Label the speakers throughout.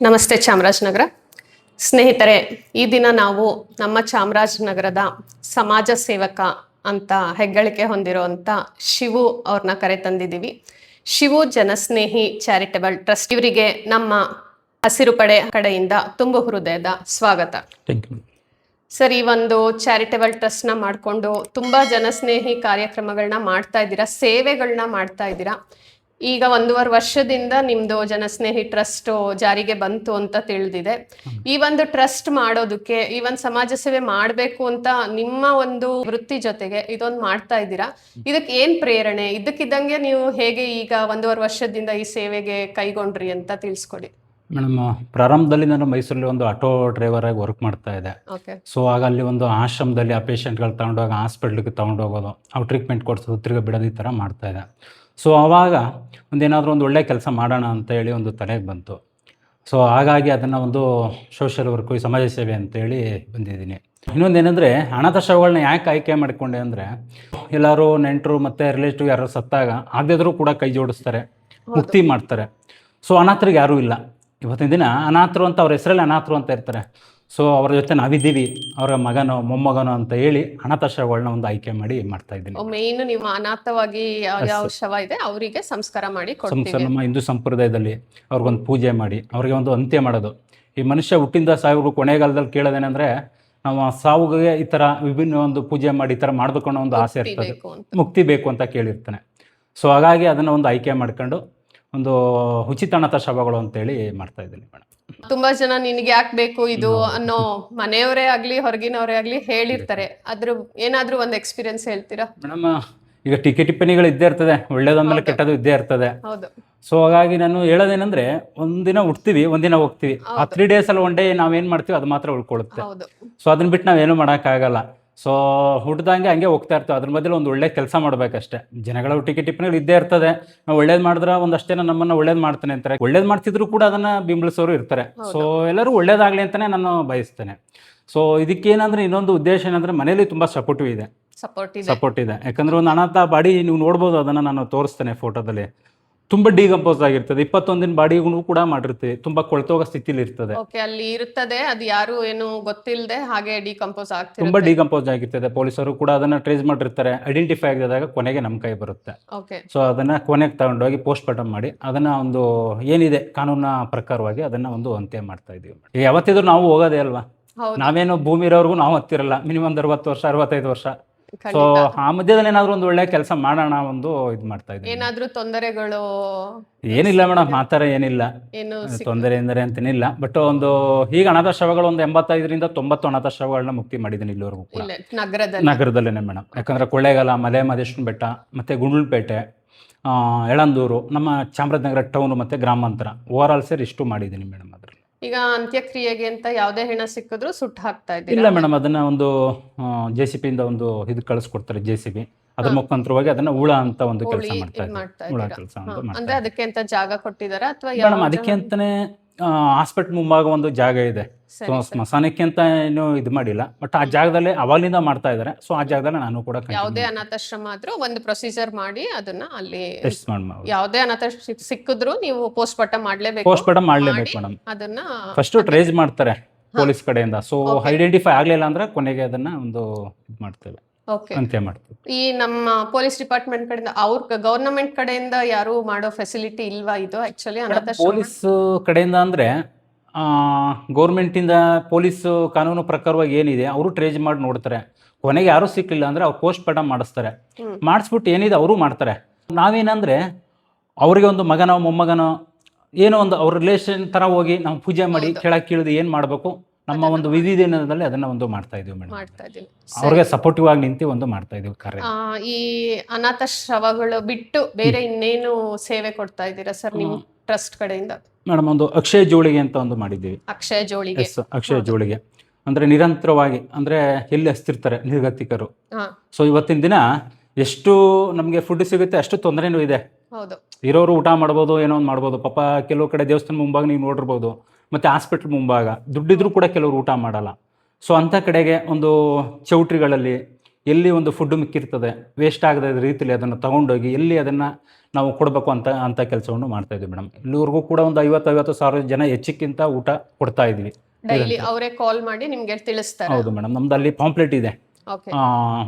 Speaker 1: ನಮಸ್ತೆ ಚಾಮರಾಜನಗರ ಸ್ನೇಹಿತರೆ, ಈ ದಿನ ನಾವು ನಮ್ಮ ಚಾಮರಾಜನಗರದ ಸಮಾಜ ಸೇವಕ ಅಂತ ಹೆಗ್ಗಳಿಕೆ ಹೊಂದಿರುವಂಥ ಶಿವು ಅವ್ರನ್ನ ಕರೆ ತಂದಿದ್ದೀವಿ. ಶಿವು ಜನಸ್ನೇಹಿ ಚಾರಿಟಬಲ್ ಟ್ರಸ್ಟ್ ಇವರಿಗೆ ನಮ್ಮ ಹಸಿರು ಪಡೆ ಕಡೆಯಿಂದ ತುಂಬು ಹೃದಯದ ಸ್ವಾಗತ. ಸರ್, ಈ ಒಂದು ಚಾರಿಟಬಲ್ ಟ್ರಸ್ಟ್ನ ಮಾಡಿಕೊಂಡು ತುಂಬ ಜನಸ್ನೇಹಿ ಕಾರ್ಯಕ್ರಮಗಳನ್ನ ಮಾಡ್ತಾ ಇದ್ದೀರಾ, ಸೇವೆಗಳನ್ನ ಮಾಡ್ತಾ ಇದ್ದೀರಾ. ಈಗ 1.5 ವರ್ಷದಿಂದ ನಿಮ್ದು ಜನಸ್ನೇಹಿ ಟ್ರಸ್ಟ್ ಜಾರಿಗೆ ಬಂತು ಅಂತ ತಿಳಿದಿದೆ. ಈ ಒಂದು ಟ್ರಸ್ಟ್ ಮಾಡೋದಕ್ಕೆ, ಈ ಒಂದು ಸಮಾಜ ಸೇವೆ ಮಾಡಬೇಕು ಅಂತ ನಿಮ್ಮ ಒಂದು ವೃತ್ತಿ ಜೊತೆಗೆ ಇದೊಂದು ಮಾಡ್ತಾ ಇದ್ದೀರಾ. ಇದಕ್ಕೆ ಏನ್ ಪ್ರೇರಣೆ? ಇದಕ್ಕಿದ್ದಂಗೆ ನೀವು ಹೇಗೆ ಈಗ 1.5 ವರ್ಷದಿಂದ ಈ ಸೇವೆಗೆ ಕೈಗೊಂಡ್ರಿ ಅಂತ ತಿಳಿಸ್ಕೊಡಿ.
Speaker 2: ಮೇಡಮ್, ಪ್ರಾರಂಭದಲ್ಲಿ ನಾನು ಮೈಸೂರಲ್ಲಿ ಒಂದು ಆಟೋ ಡ್ರೈವರ್ ಆಗಿ ವರ್ಕ್ ಮಾಡ್ತಾ ಇದ್ದೆ. ಸೊ ಆಗ ಅಲ್ಲಿ ಒಂದು ಆಶ್ರಮದಲ್ಲಿ ಆ ಪೇಷಂಟ್ಗಳು ತಗೊಂಡೋಗಿ ಹಾಸ್ಪಿಟ್ಲಿಗೆ ತೊಗೊಂಡೋಗೋದು, ಅವ್ರು ಟ್ರೀಟ್ಮೆಂಟ್ ಕೊಡಿಸೋದು, ತಿರ್ಗಿ ಬಿಡೋದು, ಈ ಥರ ಮಾಡ್ತಾಯಿದ್ದೆ. ಸೊ ಆವಾಗ ಒಂದೇನಾದರೂ ಒಂದು ಒಳ್ಳೆಯ ಕೆಲಸ ಮಾಡೋಣ ಅಂತ ಹೇಳಿ ಒಂದು ತಲೆಗೆ ಬಂತು. ಸೊ ಹಾಗಾಗಿ ಅದನ್ನು ಒಂದು ಸೋಷಿಯಲ್ ವರ್ಕು, ಈ ಸಮಾಜ ಸೇವೆ ಅಂತೇಳಿ ಬಂದಿದ್ದೀನಿ. ಇನ್ನೊಂದೇನೆಂದರೆ, ಅನಾಥ ಶವಗಳನ್ನ ಯಾಕೆ ಆಯ್ಕೆ ಮಾಡಿಕೊಂಡೆ ಅಂದರೆ, ಎಲ್ಲರೂ ನೆಂಟರು ಮತ್ತು ರಿಲೇಟಿವ್ ಯಾರು ಸತ್ತಾಗ ಆಗದಿದ್ರೂ ಕೂಡ ಕೈ ಜೋಡಿಸ್ತಾರೆ, ಮುಕ್ತಿ ಮಾಡ್ತಾರೆ. ಸೊ ಅನಾಥರಿಗೆ ಯಾರೂ ಇಲ್ಲ. ಇವತ್ತಿನ ದಿನ ಅನಾಥರು ಅಂತ ಅವ್ರ ಹೆಸರಲ್ಲಿ ಅನಾಥರು ಅಂತ ಇರ್ತಾರೆ. ಸೊ ಅವ್ರ ಜೊತೆ ನಾವಿದ್ದೀವಿ, ಅವರ ಮಗನೋ ಮೊಮ್ಮಗನೋ ಅಂತ ಹೇಳಿ ಅನಾಥಾಶ್ರಮಗಳನ್ನ ಒಂದು ಆಯ್ಕೆ ಮಾಡಿ ಮಾಡ್ತಾ ಇದ್ದೀನಿ.
Speaker 1: ಮೇನ್ ನೀವು ಅನಾಥವಾಗಿ ಯಾವ ಶವ ಇದೆ ಅವರಿಗೆ ಸಂಸ್ಕಾರ ಮಾಡಿ ಕೊಡ್ತೀವಿ.
Speaker 2: ನಮ್ಮ ಹಿಂದೂ ಸಂಪ್ರದಾಯದಲ್ಲಿ ಅವ್ರಿಗೊಂದು ಪೂಜೆ ಮಾಡಿ ಅವ್ರಿಗೆ ಒಂದು ಅಂತ್ಯ ಮಾಡೋದು. ಈ ಮನುಷ್ಯ ಹುಟ್ಟಿಂದ ಸಾವಿಗೂ ಕೊನೆಗಾಲದಲ್ಲಿ ಕೇಳೋದೇನೆಂದರೆ, ನಾವು ಸಾವುಗೆ ಈ ಥರ ವಿಭಿನ್ನ ಒಂದು ಪೂಜೆ ಮಾಡಿ ಈ ಥರ ಮಾಡಬೇಕು ಅನ್ನೋ ಒಂದು ಆಸೆ ಇರ್ತದೆ, ಮುಕ್ತಿ ಬೇಕು ಅಂತ ಕೇಳಿರ್ತಾನೆ. ಸೊ ಹಾಗಾಗಿ ಅದನ್ನು ಒಂದು ಆಯ್ಕೆ ಮಾಡ್ಕೊಂಡು ಒಂದು ಉಚಿತ ಅನಾಥ ಶವಗಳು ಅಂತೇಳಿ ಮಾಡ್ತಾ ಇದ್ದೀನಿ ಮೇಡಮ್.
Speaker 1: ತುಂಬಾ ಜನ ನಿನಗೆ ಯಾಕೆ ಬೇಕು ಇದು ಅನ್ನೋ ಮನೆಯವರೇ ಆಗ್ಲಿ ಹೊರಗಿನವರೇ ಆಗ್ಲಿ ಹೇಳಿರ್ತಾರೆ. ಅದ್ರ ಏನಾದ್ರೂ ಒಂದು ಎಕ್ಸ್ಪೀರಿಯನ್ಸ್ ಹೇಳ್ತೀರಾ
Speaker 2: ಮೇಡಮ್? ಈಗ ಟಿಪ್ಪಣಿಗಳು ಇದ್ದೇ ಇರ್ತದೆ, ಒಳ್ಳೇದಂದ್ಮೇಲೆ ಕೆಟ್ಟದ್ದು ಇದ್ದೇ ಇರ್ತದೆ. ಸೊ ಹಾಗಾಗಿ ನಾನು ಹೇಳೋದೇನೆಂದ್ರೆ, ಒಂದಿನ ಹುಡ್ತೀವಿ, ಒಂದಿನ ಹೋಗ್ತೀವಿ. ಆ 3 days ಅಲ್ಲಿ 1 day ನಾವೇನ್ ಮಾಡ್ತೀವಿ ಅದು ಮಾತ್ರ ಉಳ್ಕೊಳ್ಳುತ್ತೆ. ಸೊ ಅದನ್ನ ಬಿಟ್ಟು ನಾವೇನು ಮಾಡೋಕ್ಕಾಗಲ್ಲ. ಸೊ ಹುಡ್ದಂಗೆ ಹಂಗೆ ಹೋಗ್ತಾ ಇರ್ತವೆ. ಅದ್ರ ಮಧ್ಯೆ ಒಂದು ಒಳ್ಳೆ ಕೆಲಸ ಮಾಡ್ಬೇಕಷ್ಟೇ. ಜನಗಳ ಟಿಪ್ಪಣಿಗಳು ಇದ್ದೇ ಇರ್ತದೆ. ನಾವು ಒಳ್ಳೇದು ಮಾಡಿದ್ರೆ ಒಂದಷ್ಟೇ ನಮ್ಮನ್ನು ಒಳ್ಳೇದು ಮಾಡ್ತಾನೆ ಅಂತಾರೆ. ಒಳ್ಳೇದು ಮಾಡ್ತಿದ್ರು ಕೂಡ ಅದನ್ನು ಬಿಂಬಿಸೋರು ಇರ್ತಾರೆ. ಸೊ ಎಲ್ಲರೂ ಒಳ್ಳೇದಾಗಲಿ ಅಂತಲೇ ನಾನು ಬಯಸ್ತೇನೆ. ಸೊ ಇದಕ್ಕೇನಂದ್ರೆ, ಇನ್ನೊಂದು ಉದ್ದೇಶ ಏನಂದರೆ, ಮನೇಲಿ ತುಂಬ ಸಪೋರ್ಟಿವ್ ಇದೆ, ಸಪೋರ್ಟ್ ಇದೆ. ಯಾಕಂದರೆ ಒಂದು ಅನಾಥ ಬಾಡಿ ನೀವು ನೋಡ್ಬೋದು, ಅದನ್ನು ನಾನು ತೋರಿಸ್ತೇನೆ ಫೋಟೋದಲ್ಲಿ. ತುಂಬ ಡಿಕಂಪೋಸ್ ಆಗಿರ್ತದೆ. 21 ದಿನ ಬಾಡಿಗೂ ಕೂಡ ಮಾಡಿರ್ತೀವಿ. ತುಂಬ ಕೊಳ್ತೋಗೋ ಸ್ಥಿತಿಲಿ ಇರ್ತದೆ.
Speaker 1: ಅಲ್ಲಿ ಇರ್ತದೆ, ಅದು ಯಾರು ಏನು ಗೊತ್ತಿಲ್ಲದೆ ಹಾಗೆ ಡಿಕಂಪೋಸ್ ಆಗ್ತದೆ,
Speaker 2: ತುಂಬ ಡಿಕಂಪೋಸ್ ಆಗಿರ್ತದೆ. ಪೊಲೀಸರು ಕೂಡ ಅದನ್ನ ಟ್ರೇಸ್ ಮಾಡಿರ್ತಾರೆ. ಐಡೆಂಟಿಫೈ ಆಗಿದಾಗ ಕೊನೆಗೆ ನಮ್ಮ ಕೈ ಬರುತ್ತೆ. ಸೊ ಅದನ್ನ ಕೊನೆಗೆ ತಗೊಂಡೋಗಿ ಪೋಸ್ಟ್ ಮಾರ್ಟಮ್ ಮಾಡಿ ಅದನ್ನ ಒಂದು ಏನಿದೆ ಕಾನೂನಿನ ಪ್ರಕಾರವಾಗಿ ಅದನ್ನ ಒಂದು ಅಂತ್ಯ ಮಾಡ್ತಾ ಇದೀವಿ. ಈಗ ಯಾವತ್ತಿದ್ರು ನಾವು ಹೋಗೋದೇ ಅಲ್ವಾ, ನಾವೇನು ಭೂಮಿ ಇರೋರ್ಗು ನಾವು ಹತ್ತಿರಲ್ಲ. ಮಿನಿಮಮ್ 60 ವರ್ಷ 65 ವರ್ಷ. ಸೊ ಆ ಮಧ್ಯದಲ್ಲಿ ಏನಾದ್ರು ಒಂದು ಒಳ್ಳೆ ಕೆಲಸ ಮಾಡೋಣ ಒಂದು ಇದು ಮಾಡ್ತಾ ಇದ್ದೀವಿ.
Speaker 1: ಏನಾದ್ರೂ ತೊಂದರೆಗಳು?
Speaker 2: ಏನಿಲ್ಲ ಮೇಡಮ್, ಆ ಥರ ಏನಿಲ್ಲ, ತೊಂದರೆ ಎಂದರೆ ಅಂತೇನಿಲ್ಲ. ಬಟ್ ಒಂದು ಈಗ ಅನಾಥ ಶವಗಳು ಒಂದು 85ರಿಂದ 90 ಅನಾಥ ಶವಗಳನ್ನ ಮುಕ್ತಿ ಮಾಡಿದ್ದೀನಿ ಇಲ್ಲಿವರೆಗೂ ಕೂಡ ನಗರದಲ್ಲೇನೆ ಮೇಡಮ್. ಯಾಕಂದ್ರೆ ಕೊಳ್ಳೇಗಾಲ, ಮಲೆ ಮಹದೇಶ್ವರನ ಬೆಟ್ಟ, ಮತ್ತೆ ಗುಂಡ್ಲುಪೇಟೆ, ಯಳಂದೂರು, ನಮ್ಮ ಚಾಮರಾಜನಗರ ಟೌನ್ ಮತ್ತೆ ಗ್ರಾಮಾಂತರ, ಓವರ್ ಆಲ್ ಸೇರಿ ಇಷ್ಟು ಮಾಡಿದ್ದೀನಿ ಮೇಡಮ್. ಅದ್ರಲ್ಲಿ
Speaker 1: ಈಗ ಅಂತ್ಯಕ್ರಿಯೆಗೆ ಅಂತ ಯಾವುದೇ ಹೆಣ ಸಿಕ್ಕಿದ್ರು ಸುಟ್ಟು ಹಾಕ್ತಾ ಇದ್ದೀರಾ?
Speaker 2: ಇಲ್ಲ ಮೇಡಮ್, ಅದನ್ನ ಒಂದು JCB ಇಂದ ಒಂದು ಇದು ಕಳಿಸ್ಕೊಡ್ತಾರೆ. JCB ಅದ್ರ ಮುಖಾಂತರವಾಗಿ ಅದನ್ನ ಉಳ ಅಂತ ಒಂದು ಕೆಲಸ ಮಾಡ್ತಾ ಇದ್ದಾರೆ. ಉಳ ಕೆಲಸ
Speaker 1: ಅಂದ್ರೆ ಅದಕ್ಕೆ ಅಂತ ಜಾಗ ಕೊಟ್ಟಿದಾರ ಅಥವಾ
Speaker 2: ಮೇಡಮ್? ಅದಕ್ಕೆ ಅಂತಾನೆ ಹಾಸ್ಪಿಟಲ್ ಮುಂಭಾಗ ಒಂದು ಜಾಗ ಇದೆ. ಸೊ ಸ್ಮಶಾನಕ್ಕೆ ಅಂತ ಏನು ಇದು ಮಾಡಿಲ್ಲ, ಬಟ್ ಆ ಜಾಗದಲ್ಲಿ ಅವಾಗಲಿಂದ ಮಾಡ್ತಾ ಇದ್ದಾರೆ. ಸೊ ಆ ಜಾಗದಲ್ಲಿ ನಾನು ಕೂಡ
Speaker 1: ಯಾವುದೇ ಅನಾಥಾಶ್ರಮ ಆದ್ರೂ ಒಂದು ಪ್ರೊಸೀಜರ್ ಮಾಡಿ ಅದನ್ನ ಅಲ್ಲಿ ಯಾವುದೇ ಅನಾಥ ಸಿಕ್ಕಿದ್ರು ನೀವು ಪೋಸ್ಟ್ ಮಾರ್ಟಮ್ ಮಾಡ್ಲೇಬೇಕು.
Speaker 2: ಪೋಸ್ಟ್ ಮಾರ್ಟಮ್ ಮಾಡ್ಲೇಬೇಕು ಮೇಡಮ್.
Speaker 1: ಅದನ್ನ
Speaker 2: ಫಸ್ಟ್ ಟ್ರೇಸ್ ಮಾಡ್ತಾರೆ ಪೊಲೀಸ್ ಕಡೆಯಿಂದ. ಸೊ ಐಡೆಂಟಿಫೈ ಆಗ್ಲಿಲ್ಲ ಅಂದ್ರೆ ಕೊನೆಗೆ ಅದನ್ನ ಒಂದು ಇದು ಮಾಡ್ತೇವೆ, ಅಂತ್ಯ ಮಾಡ್ತೀವಿ.
Speaker 1: ಈ ನಮ್ಮ ಪೊಲೀಸ್ ಡಿಪಾರ್ಟ್ಮೆಂಟ್ ಕಡೆಯಿಂದ, ಅವ್ರ ಗವರ್ನಮೆಂಟ್ ಕಡೆಯಿಂದ ಯಾರು ಮಾಡೋ ಫೆಸಿಲಿಟಿ ಇಲ್ವಾ ಇದು ಆಕ್ಚುಲಿ ಅನಾಥಾಶ್ರಮ?
Speaker 2: ಪೊಲೀಸ್ ಕಡೆಯಿಂದ ಅಂದ್ರೆ ಗೌರ್ಮೆಂಟಿಂದ ಪೊಲೀಸ್ ಕಾನೂನು ಪ್ರಕಾರವಾಗಿ ಏನಿದೆ ಅವರು ಟ್ರೇಸ್ ಮಾಡಿ ನೋಡ್ತಾರೆ. ಕೊನೆಗೆ ಯಾರು ಸಿಕ್ಲಿಲ್ಲ ಅಂದ್ರೆ ಅವ್ರು ಪೋಸ್ಟ್ ಮಾರ್ಟಮ್ ಮಾಡಿಸ್ತಾರೆ. ಮಾಡಿಸ್ಬಿಟ್ಟು ಏನಿದೆ ಅವರು ಮಾಡ್ತಾರೆ. ನಾವೇನಂದ್ರೆ ಅವ್ರಿಗೆ ಒಂದು ಮಗನೋ ಮೊಮ್ಮಗನೋ ಏನೋ ಒಂದು ಅವ್ರ ರಿಲೇಷನ್ ತರ ಹೋಗಿ ನಾವು ಪೂಜೆ ಮಾಡಿ ಕೆಳಗೆ ಕೀಳ್ದು ಏನ್ ಮಾಡ್ಬೇಕು ನಮ್ಮ ಒಂದು ವಿಧಿದಿನದಲ್ಲಿ ಅದನ್ನ ಒಂದು ಮಾಡ್ತಾ ಇದೀವಿ ಮೇಡಮ್. ಅವ್ರಿಗೆ ಸಪೋರ್ಟಿವ್ ಆಗಿ ನಿಂತು ಒಂದು ಮಾಡ್ತಾ ಇದೀವಿ ಕಾರ್ಯ.
Speaker 1: ಈ ಅನಾಥ ಶವಗಳು ಬಿಟ್ಟು ಬೇರೆ ಇನ್ನೇನು ಸೇವೆ ಕೊಡ್ತಾ ಇದ್ದೀರಾ ಸರ್ ನೀವು ಟ್ರಸ್ಟ್ ಕಡೆಯಿಂದ?
Speaker 2: ಮೇಡಮ್, ಒಂದು ಅಕ್ಷಯ ಜೋಳಿಗೆ ಅಂತ ಒಂದು ಮಾಡಿದ್ದೀವಿ.
Speaker 1: ಅಕ್ಷಯ ಜೋಳಿಗೆ?
Speaker 2: ಅಕ್ಷಯ ಜೋಳಿಗೆ ಅಂದ್ರೆ ನಿರಂತರವಾಗಿ ಅಂದ್ರೆ ಎಲ್ಲಿ ಹಸ್ತಿರ್ತಾರೆ ನಿರ್ಗತಿಕರು. ಸೊ ಇವತ್ತಿನ ದಿನ ಎಷ್ಟು ನಮಗೆ ಫುಡ್ ಸಿಗುತ್ತೆ ಅಷ್ಟು ತೊಂದರೆನೂ ಇದೆ. ಇರೋರು ಊಟ ಮಾಡ್ಬೋದು, ಏನೋ ಒಂದು ಮಾಡ್ಬೋದು. ಪಾಪ ಕೆಲವು ಕಡೆ ದೇವಸ್ಥಾನ ಮುಂಭಾಗ ನೀವು ನೋಡಿರ್ಬೋದು, ಮತ್ತೆ ಹಾಸ್ಪಿಟ್ಲ್ ಮುಂಭಾಗ ದುಡ್ಡಿದ್ರು ಕೂಡ ಕೆಲವರು ಊಟ ಮಾಡಲ್ಲ. ಸೊ ಅಂಥ ಕಡೆಗೆ ಒಂದು ಚೌಟ್ರಿಗಳಲ್ಲಿ ಎಲ್ಲಿ ಒಂದು ಫುಡ್ ಮಿಕ್ಕಿರ್ತದೆ ವೇಸ್ಟ್ ಆಗದ ರೀತಿಯಲ್ಲಿ ಅದನ್ನು ತಗೊಂಡೋಗಿ ಎಲ್ಲಿ ಅದನ್ನು ನಾವು ಕೊಡಬೇಕು ಅಂತ ಕೆಲಸವನ್ನು ಮಾಡ್ತಾ ಇದ್ದೀವಿ ಮೇಡಮ್. ಇಲ್ಲಿವರೆಗೂ ಕೂಡ ಒಂದು 50,000 ಜನ ಹೆಚ್ಚಕ್ಕಿಂತ ಊಟ ಕೊಡ್ತಾ ಇದ್ವಿ
Speaker 1: ಡೈಲಿ ಅವರೇ ಕಾಲ್ ಮಾಡಿ ನಿಮ್ಗೆ ತಿಳಿಸ್ತಾರೆ.
Speaker 2: ಹೌದು ಮೇಡಮ್, ನಮ್ದು ಅಲ್ಲಿ ಪಾಂಪ್ಲೆಟ್ ಇದೆ.
Speaker 1: ಓಕೆ.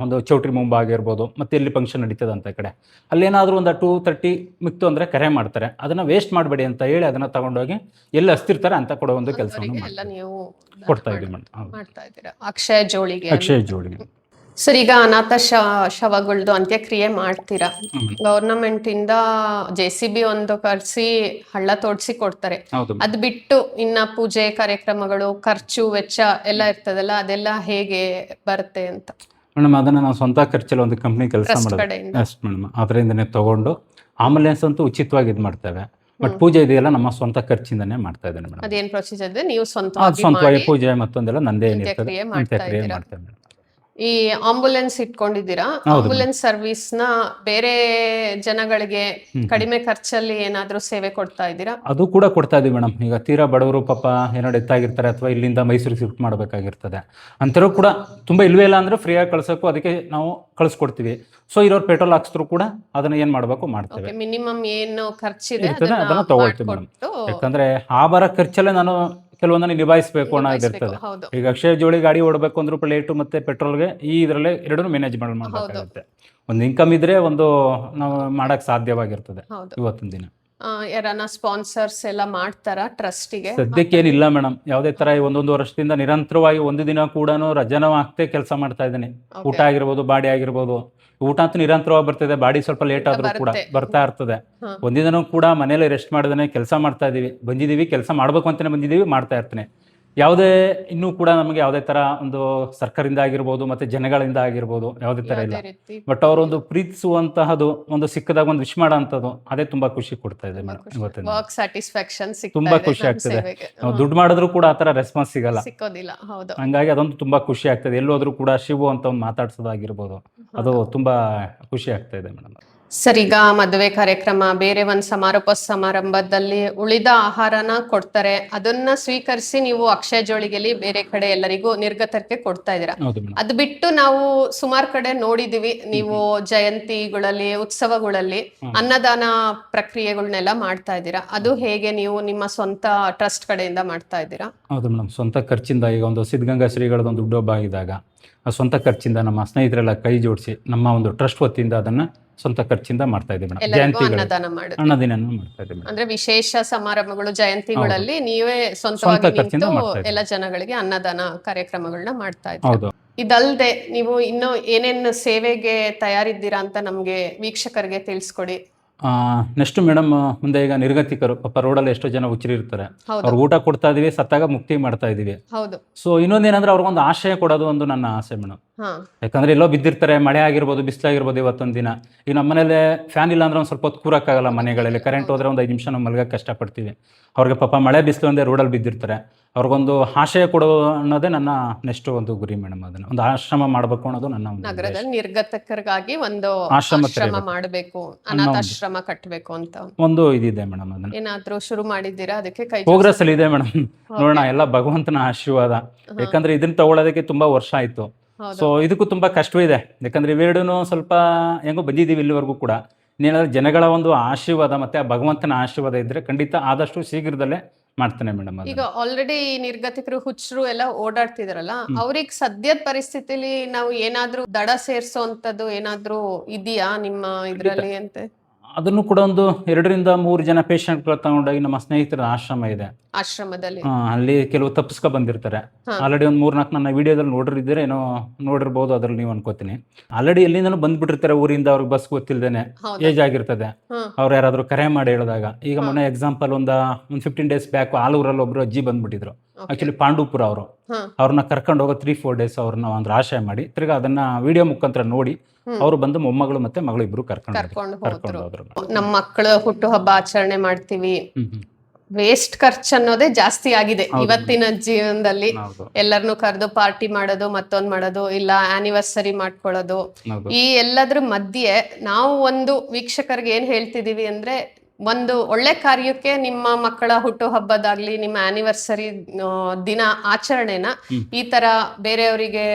Speaker 2: ಒಂದು ಚೌಟ್ರಿ ಮುಂಬ ಆಗಿರ್ಬೋದು, ಮತ್ತೆ ಎಲ್ಲಿ ಫಂಕ್ಷನ್ ನಡೀತದೆ ಅಂತ ಕಡೆ ಅಲ್ಲೇನಾದರೂ ಒಂದು 2:30 ಮಿಕ್ತು ಅಂದರೆ ಕರೆ ಮಾಡ್ತಾರೆ, ಅದನ್ನು ವೇಸ್ಟ್ ಮಾಡಬೇಡಿ ಅಂತ ಹೇಳಿ ಅದನ್ನು ತಗೊಂಡೋಗಿ ಎಲ್ಲಿ ಹಸ್ತಿರ್ತಾರೆ ಅಂತ ಕೊಡೋ ಒಂದು ಕೆಲಸವನ್ನು
Speaker 1: ಎಲ್ಲ ನೀವು
Speaker 2: ಕೊಡ್ತಾ ಇದ್ದೀವಿ ಮೇಡಮ್.
Speaker 1: ಮಾಡ್ತಾ ಇದ್ದೀರಾ ಅಕ್ಷಯ ಜೋಳಿಗೆ.
Speaker 2: ಅಕ್ಷಯ ಜೋಳಿಗೆ
Speaker 1: ಸರ್, ಈಗ ಅನಾಥ ಶವಗಳದ್ದು ಅಂತ್ಯಕ್ರಿಯೆ ಮಾಡ್ತೀರಾ, ಗವರ್ನಮೆಂಟ್ ಇಂದ JCB ಒಂದು ಕರ್ಸಿ ಹಳ್ಳ ತೋಡ್ಸಿ ಕೊಡ್ತಾರೆ.
Speaker 2: ಹೌದು
Speaker 1: ಅದ್ ಬಿಟ್ಟು ಇನ್ನ ಪೂಜೆ ಕಾರ್ಯಕ್ರಮಗಳು, ಖರ್ಚು ವೆಚ್ಚ ಎಲ್ಲ ಇರ್ತದಲ್ಲ, ಅದೆಲ್ಲ ಹೇಗೆ ಬರುತ್ತೆ ಅಂತ?
Speaker 2: ಮೇಡಮ್, ಅದನ್ನು ನಾವು ಸ್ವಂತ ಖರ್ಚಲ್ಲಿ ಒಂದು ಕಂಪ್ನಿ ಕೆಲಸ
Speaker 1: ಟ್ರಸ್ಟ್
Speaker 2: ಮಾಡೋದು
Speaker 1: ಕಡೆಯಿಂದ.
Speaker 2: ಅಷ್ಟು ಮೇಡಮ್. ಅದರಿಂದನೇ ತಗೊಂಡು ಆಂಬುಲೆನ್ಸ್ ಅಂತೂ ಉಚಿತವಾಗಿ ಇದು ಮಾಡ್ತೇವೆ. ಬಟ್ ಪೂಜೆ ಇದೆಯಲ್ಲ ನಮ್ಮ ಸ್ವಂತ ಖರ್ಚಿಂದನೇ ಮಾಡ್ತಾ ಇದ್ದೇನೆ ಮೇಡಮ್.
Speaker 1: ಅದೇನ್ ಪ್ರೊಸೀಜರ್ ಇದೆ? ನೀವು
Speaker 2: ಸ್ವಂತವಾಗಿ
Speaker 1: ಸ್ವಂತವಾಗಿ
Speaker 2: ಪೂಜೆ ಮತ್ತೊಂದೆಲ್ಲ ನಂದೇ ಏನಿರ್ತದೆ
Speaker 1: ಅಂತ್ಯಕ್ರಿಯೆ ಮಾಡ್ತಾ
Speaker 2: ಅಂತ್ಯಕ್ರಿಯೆ
Speaker 1: ಇದ್ದೀರಾ.
Speaker 2: ಮಾಡ್ತೇವೆ ಮೇಡಮ್.
Speaker 1: ಈ ಆಂಬುಲೆನ್ಸ್ ಇಟ್ಕೊಂಡಿದ್ದೀರಾ, ಆಂಬುಲೆನ್ಸ್ ಸರ್ವಿಸ್ ನ ಬೇರೆ ಜನಗಳಿಗೆ ಕಡಿಮೆ ಖರ್ಚಲ್ಲಿ ಏನಾದ್ರೂ ಸೇವೆ ಕೊಡ್ತಾ ಇದ್ದೀರಾ?
Speaker 2: ಅದು ಕೂಡ ಕೊಡ್ತಾ ಇದೀವಿ ಮೇಡಮ್. ಈಗ ತೀರಾ ಬಡವರು ಪಾಪ ಏನೋ ಡೆತ್ ಆಗಿರ್ತಾರೆ ಅಥವಾ ಇಲ್ಲಿಂದ ಮೈಸೂರಿಗೆ ಶಿಫ್ಟ್ ಮಾಡಬೇಕಾಗಿರ್ತದೆ ಅಂಥವ್ರು ಕೂಡ ತುಂಬ ಇಲ್ವೇ ಇಲ್ಲ ಅಂದರೆ ಫ್ರೀಯಾಗಿ ಕಳ್ಸೋಕ್ಕೂ ಅದಕ್ಕೆ ನಾವು ಕಳಿಸ್ಕೊಡ್ತೀವಿ. ಸೊ ಇರೋರು ಪೆಟ್ರೋಲ್ ಹಾಕ್ಸಿದ್ರು ಕೂಡ ಅದನ್ನ ಏನು ಮಾಡಬೇಕು ಮಾಡ್ತೇವೆ.
Speaker 1: ಮಿನಿಮಮ್ ಏನು ಖರ್ಚಿದೆ
Speaker 2: ಅದನ್ನ ತಗೊಳ್ತೀವಿ ಮೇಡಮ್. ಯಾಕಂದ್ರೆ ಆ ಬರೋ ಖರ್ಚಲ್ಲೇ ನಾನು ಕೆಲವೊಂದನ್ನು ನಿಭಾಯಿಸಬೇಕು ಅನ್ನೋದಿರ್ತದೆ. ಈಗ ಅಕ್ಷಯ ಜೋಳಿ ಗಾಡಿ ಓಡಬೇಕು ಅಂದ್ರೂ ಪ್ಲೇಟು ಮತ್ತೆ ಪೆಟ್ರೋಲ್ಗೆ ಈ ಇದರಲ್ಲೇ ಎರಡೂ ಮ್ಯಾನೇಜ್ಮೆಂಟ್ ಮಾಡಬೇಕಾಗುತ್ತೆ. ಒಂದು ಇನ್ಕಮ್ ಇದ್ರೆ ಒಂದು ನಾವು ಮಾಡಕ್ ಸಾಧ್ಯವಾಗಿರ್ತದೆ. ಇವತ್ತಿನ ದಿನ
Speaker 1: ಯಾರನ್ನ ಸ್ಪಾನ್ಸರ್ಸ್ ಎಲ್ಲ ಮಾಡ್ತಾರಾ ಟ್ರಸ್ಟಿಗೆ?
Speaker 2: ಸದ್ಯಕ್ಕೆ ಏನಿಲ್ಲ ಮೇಡಮ್. ಯಾವುದೇ ತರ 1.5 ವರ್ಷದಿಂದ ನಿರಂತರವಾಗಿ ಒಂದು ದಿನ ಕೂಡ ರಜನೂ ಆಗ್ತೇ ಕೆಲಸ ಮಾಡ್ತಾ ಇದ್ದೀನಿ. ಊಟ ಆಗಿರ್ಬೋದು, ಬಾಡಿ ಆಗಿರ್ಬೋದು. ಊಟ ಅಂತೂ ನಿರಂತರವಾಗಿ ಬರ್ತಿದೆ, ಬಾಡಿ ಸ್ವಲ್ಪ ಲೇಟ್ ಆದ್ರೂ ಕೂಡ ಬರ್ತಾ ಇರ್ತದೆ. ಒಂದಿನೂ ಕೂಡ ಮನೇಲಿ ರೆಸ್ಟ್ ಮಾಡದೇನೆ ಕೆಲಸ ಮಾಡ್ತಾ ಇದೀವಿ. ಬಂದಿದ್ದೀವಿ, ಕೆಲಸ ಮಾಡ್ಬೇಕು ಅಂತಾನೆ ಬಂದಿದ್ದೀವಿ, ಮಾಡ್ತಾ ಇರ್ತೀನಿ. ಯಾವುದೇ ಇನ್ನೂ ಕೂಡ ನಮಗೆ ಯಾವುದೇ ತರ ಒಂದು ಸರ್ಕಾರದಿಂದ ಆಗಿರ್ಬೋದು ಮತ್ತೆ ಜನಗಳಿಂದ ಆಗಿರ್ಬೋದು ಯಾವುದೇ ತರ ಇಲ್ಲ. ಬಟ್ ಅವರೊಂದು ಪ್ರೀತಿಸುವಂತಹದ್ದು ಒಂದು ಸಿಕ್ಕದಾಗ ಒಂದು ವಿಶ್ ಮಾಡೋಂಥದ್ದು ಅದೇ ತುಂಬಾ ಖುಷಿ ಕೊಡ್ತಾ ಇದೆ ಮೇಡಮ್. ಇವತ್ತಿನ
Speaker 1: ವರ್ಕ್ ಸ್ಯಾಟಿಸ್ಫ್ಯಾಕ್ಷನ್
Speaker 2: ತುಂಬಾ ಖುಷಿ ಆಗ್ತದೆ. ನಾವು ದುಡ್ಡು ಮಾಡಿದ್ರು ಕೂಡ ಆ ತರ ರೆಸ್ಪಾನ್ಸ್ ಸಿಗಲ್ಲ,
Speaker 1: ಸಿಕ್ಕೋದಿಲ್ಲ. ಹೌದು.
Speaker 2: ಹಂಗಾಗಿ ಅದೊಂದು ತುಂಬಾ ಖುಷಿ ಆಗ್ತದೆ. ಎಲ್ಲೋದ್ರೂ ಕೂಡ ಶಿವು ಅಂತ ಒಂದು ಮಾತಾಡ್ಸೋದಾಗಿರ್ಬೋದು, ಅದು ತುಂಬಾ ಖುಷಿ ಆಗ್ತಾ ಇದೆ ಮೇಡಮ್.
Speaker 1: ಸರ್, ಈಗ ಮದುವೆ ಕಾರ್ಯಕ್ರಮ, ಬೇರೆ ಒಂದು ಸಮಾರಂಭದಲ್ಲಿ ಉಳಿದ ಆಹಾರನ ಕೊಡ್ತಾರೆ, ಅದನ್ನ ಸ್ವೀಕರಿಸಿ ನೀವು ಅಕ್ಷಯ ಜೋಳಿಗೆಲಿ ಬೇರೆ ಕಡೆ ಎಲ್ಲರಿಗೂ ನಿರ್ಗತಕ್ಕೆ ಕೊಡ್ತಾ ಇದ್ದೀರಾ. ಅದು ಬಿಟ್ಟು ನಾವು ಸುಮಾರು ಕಡೆ ನೋಡಿದೀವಿ, ನೀವು ಜಯಂತಿಗಳಲ್ಲಿ, ಉತ್ಸವಗಳಲ್ಲಿ ಅನ್ನದಾನ ಪ್ರಕ್ರಿಯೆಗಳನ್ನೆಲ್ಲ ಮಾಡ್ತಾ ಇದ್ದೀರಾ. ಅದು ಹೇಗೆ ನೀವು ನಿಮ್ಮ ಸ್ವಂತ ಟ್ರಸ್ಟ್ ಕಡೆಯಿಂದ ಮಾಡ್ತಾ ಇದ್ದೀರಾ?
Speaker 2: ಹೌದು ಮೇಡಮ್, ಸ್ವಂತ ಖರ್ಚಿಂದ. ಈಗ ಒಂದು ಸಿದ್ಧಗಂಗಾ ಶ್ರೀಗಳದೊಂದು ದುಡ್ಡು ಹಬ್ಬ ಆಗಿದಾಗ ಆ ಸ್ವಂತ ಖರ್ಚಿಂದ ನಮ್ಮ ಸ್ನೇಹಿತರೆಲ್ಲ ಕೈ ಜೋಡಿಸಿ ನಮ್ಮ ಒಂದು ಟ್ರಸ್ಟ್ ವತಿಯಿಂದ ಅದನ್ನ ಸ್ವಂತ ಖರ್ಚಿಂದ ಮಾಡ್ತಾ ಇದ್ದೀವಿ ಮೇಡಮ್.
Speaker 1: ಅನ್ನದಾನ
Speaker 2: ಮಾಡ್ತಾ ಇದ್ದೀವಿ.
Speaker 1: ಅಂದ್ರೆ ವಿಶೇಷ ಸಮಾರಂಭಗಳು, ಜಯಂತಿಗಳಲ್ಲಿ ನೀವೇ ಸ್ವಂತವಾಗಿ ನಿಂತು ಎಲ್ಲ ಜನಗಳಿಗೆ ಅನ್ನದಾನ ಕಾರ್ಯಕ್ರಮಗಳನ್ನ ಮಾಡ್ತಾ ಇದ್ದೀವಿ. ಇದಲ್ದೆ ನೀವು ಇನ್ನು ಏನೇನು ಸೇವೆಗೆ ತಯಾರಿದ್ದೀರಾ ಅಂತ ನಮ್ಗೆ ವೀಕ್ಷಕರಿಗೆ ತಿಳಿಸ್ಕೊಡಿ.
Speaker 2: ನೆಕ್ಸ್ಟ್ ಮೇಡಮ್, ಮುಂದೆ ಈಗ ನಿರ್ಗತಿಕರು ಪಾಪ ರೋಡಲ್ಲಿ ಎಷ್ಟೋ ಜನ ಹುಚ್ಚರಿರ್ತಾರೆ, ಅವ್ರು ಊಟ ಕೊಡ್ತಾ ಇದೀವಿ, ಸತ್ತಾಗ ಮುಕ್ತಿ ಮಾಡ್ತಾ ಇದೀವಿ. ಸೊ ಇನ್ನೊಂದೇನಂದ್ರೆ ಅವ್ರಿಗೊಂದು ಆಶಯ ಕೊಡೋದು ಒಂದು ನನ್ನ ಆಸೆ ಮೇಡಮ್. ಯಾಕಂದ್ರೆ ಎಲ್ಲೋ ಬಿದ್ದಿರ್ತಾರೆ, ಮಳೆ ಆಗಿರ್ಬೋದು, ಬಿಸಿಲಾಗಿರ್ಬೋದು. ಇವತ್ತೊಂದು ದಿನ ಈಗ ನಮ್ಮ ಮನೇಲಿ ಫ್ಯಾನ್ ಇಲ್ಲ ಅಂದ್ರೆ ಒಂದು ಸ್ವಲ್ಪ ಹೊತ್ತು ಕೂರಕ್ಕಾಗಲ್ಲ. ಮನೆಗಳಲ್ಲಿ ಕರೆಂಟ್ ಹೋದ್ರೆ ಒಂದು 5 ನಿಮಿಷ ನಾವು ಮಲ್ಗಕ್ಕೆ ಕಷ್ಟಪಡ್ತೀವಿ. ಅವ್ರಿಗೆ ಪಾಪ ಮಳೆ ಬಿಸಿಲು ಒಂದೇ ರೋಡಲ್ಲಿ ಬಿದ್ದಿರ್ತಾರೆ, ಅವ್ರಿಗೊಂದು ಆಶಯ ಕೊಡೋ ಅನ್ನೋದೇ ನನ್ನ ನೆಕ್ಸ್ಟ್ ಒಂದು ಗುರಿ ಮೇಡಮ್. ಅದನ್ನ ಒಂದು ಆಶ್ರಮ ಮಾಡಬೇಕು ಅನ್ನೋದು ನನ್ನ
Speaker 1: ನಗರದಲ್ಲಿ ನಿರ್ಗತಕರಿಗಾಗಿ ಒಂದು ಆಶ್ರಮ ಮಾಡಬೇಕು, ಅನಾಥಾಶ್ರಮ ಕಟ್ಟಬೇಕು ಅಂತ ಒಂದು
Speaker 2: ಇದಿದೆ ಮೇಡಮ್. ಅದನ್ನ
Speaker 1: ಏನಾದ್ರೂ ಶುರು ಮಾಡಿದ್ದೀರಾ? ಅದಕ್ಕೆ
Speaker 2: ಪ್ರೋಗ್ರೆಸ್ ಅಲ್ಲಿ ಇದೆ ಮೇಡಮ್. ನೋಡೋಣ, ಎಲ್ಲ ಭಗವಂತನ ಆಶೀರ್ವಾದ. ಯಾಕಂದ್ರೆ ಇದನ್ನ ತಗೊಳ್ಳೋದಕ್ಕೆ ತುಂಬಾ ವರ್ಷ ಆಯ್ತು. ಸೊ ಇದಕ್ಕೂ ತುಂಬಾ ಕಷ್ಟವೂ ಇದೆ. ಯಾಕಂದ್ರೆ ಇವೆರಡೂ ಸ್ವಲ್ಪ ಹೆಂಗೋ ಬಂದಿದ್ದೀವಿ ಇಲ್ಲಿವರೆಗೂ ಕೂಡ. ಇನ್ನೇನಾದ್ರೂ ಜನಗಳ ಒಂದು ಆಶೀರ್ವಾದ ಮತ್ತೆ ಆ ಭಗವಂತನ ಆಶೀರ್ವಾದ ಇದ್ರೆ ಖಂಡಿತ ಆದಷ್ಟು ಶೀಘ್ರದಲ್ಲೇ ಮಾಡ್ತೇನೆ ಮೇಡಮ್.
Speaker 1: ಈಗ ಆಲ್ರೆಡಿ ನಿರ್ಗತಿಕರು, ಹುಚ್ಚರು ಎಲ್ಲ ಓಡಾಡ್ತಿದಾರಲ್ಲ, ಅವ್ರಿಗೆ ಸದ್ಯದ ಪರಿಸ್ಥಿತಿಲಿ ನಾವು ಏನಾದ್ರೂ ದಡ ಸೇರ್ಸೋಂಥದ್ದು ಏನಾದ್ರೂ ಇದೆಯಾ ನಿಮ್ಮ ಇದ್ರಲ್ಲಿ ಅಂತ?
Speaker 2: ಅದನ್ನು ಕೂಡ ಒಂದು 2 ರಿಂದ 3 ಜನ ಪೇಷಂಟ್ಗಳು ತಗೊಂಡೋಗಿ ನಮ್ಮ ಸ್ನೇಹಿತರ ಆಶ್ರಮ ಇದೆ,
Speaker 1: ಆಶ್ರಮದಲ್ಲಿ
Speaker 2: ಅಲ್ಲಿ ಕೆಲವು ತಪ್ಪಿಸ್ಕೊ ಬಂದಿರ್ತಾರೆ. ಆಲ್ರೆಡಿ ಒಂದು 3-4 ನನ್ನ ವಿಡಿಯೋದಲ್ಲಿ ನೋಡಿರಿದ್ರೆ ಏನೋ ನೋಡಿರ್ಬೋದು ಅದ್ರಲ್ಲಿ ನೀವು ಅನ್ಕೋತೀನಿ. ಆಲ್ರೆಡಿ ಎಲ್ಲಿಂದನೂ ಬಂದ್ಬಿಟ್ಟಿರ್ತಾರೆ ಊರಿಂದ, ಅವ್ರಿಗೆ ಬಸ್ ಗೊತ್ತಿಲ್ದೇನೆ, ಏಜ್ ಆಗಿರ್ತದೆ. ಅವ್ರು ಯಾರಾದ್ರೂ ಕರೆ ಮಾಡಿ ಹೇಳಿದಾಗ, ಈಗ ಮೊನ್ನೆ ಎಕ್ಸಾಂಪಲ್ ಒಂದು 15 ಡೇಸ್ ಬ್ಯಾಕ್ ಆಲೂರಲ್ಲಿ ಒಬ್ರು ಅಜ್ಜಿ ಬಂದ್ಬಿಟ್ಟಿದ್ರು. ಆಕ್ಚುಲಿ ಪಾಂಡೂಪುರ ಅವರು. ಅವ್ರನ್ನ ಕರ್ಕೊಂಡು ಹೋಗೋ 3-4 ಡೇಸ್ ಅವ್ರನ್ನ ಒಂದು ಆಶಯ ಮಾಡಿ ತಿರ್ಗಾ ಅದನ್ನ ವಿಡಿಯೋ ಮುಖಾಂತರ ನೋಡಿ ಅವರು ಬಂದು ಮೊಮ್ಮಗಳು ಮತ್ತೆ ಮಗಳು ಇಬ್ರು ಕರ್ಕೊಂಡು ಹೋದ್ರು.
Speaker 1: ನಮ್ಮ ಮಕ್ಕಳು ಹುಟ್ಟುಹಬ್ಬ ಆಚರಣೆ ಮಾಡ್ತೀವಿ, ವೇಸ್ಟ್ ಖರ್ಚು ಅನ್ನೋದೇ ಜಾಸ್ತಿ ಆಗಿದೆ ಇವತ್ತಿನ ಜೀವನದಲ್ಲಿ. ಎಲ್ಲರನ್ನು ಕರೆದು ಪಾರ್ಟಿ ಮಾಡೋದು, ಮತ್ತೊಂದ್ ಮಾಡೋದು, ಇಲ್ಲ ಆನಿವರ್ಸರಿ ಮಾಡ್ಕೊಳ್ಳೋದು. ಈ ಎಲ್ಲದ್ರ ಮಧ್ಯೆ ನಾವು ಒಂದು ವೀಕ್ಷಕರಿಗೆ ಏನ್ ಹೇಳ್ತಿದೀವಿ ಅಂದ್ರೆ, ಒಂದು ಒಳ್ಳೆ ಕಾರ್ಯಕ್ಕೆ ನಿಮ್ಮ ಮಕ್ಕಳ ಹುಟ್ಟುಹಬ್ಬದಾಗ್ಲಿ ನಿಮ್ಮ ಆನಿವರ್ಸರಿ ದಿನ ಆಚರಣೆನ ಈ ತರ ಬೇರೆಯವರಿಗೆ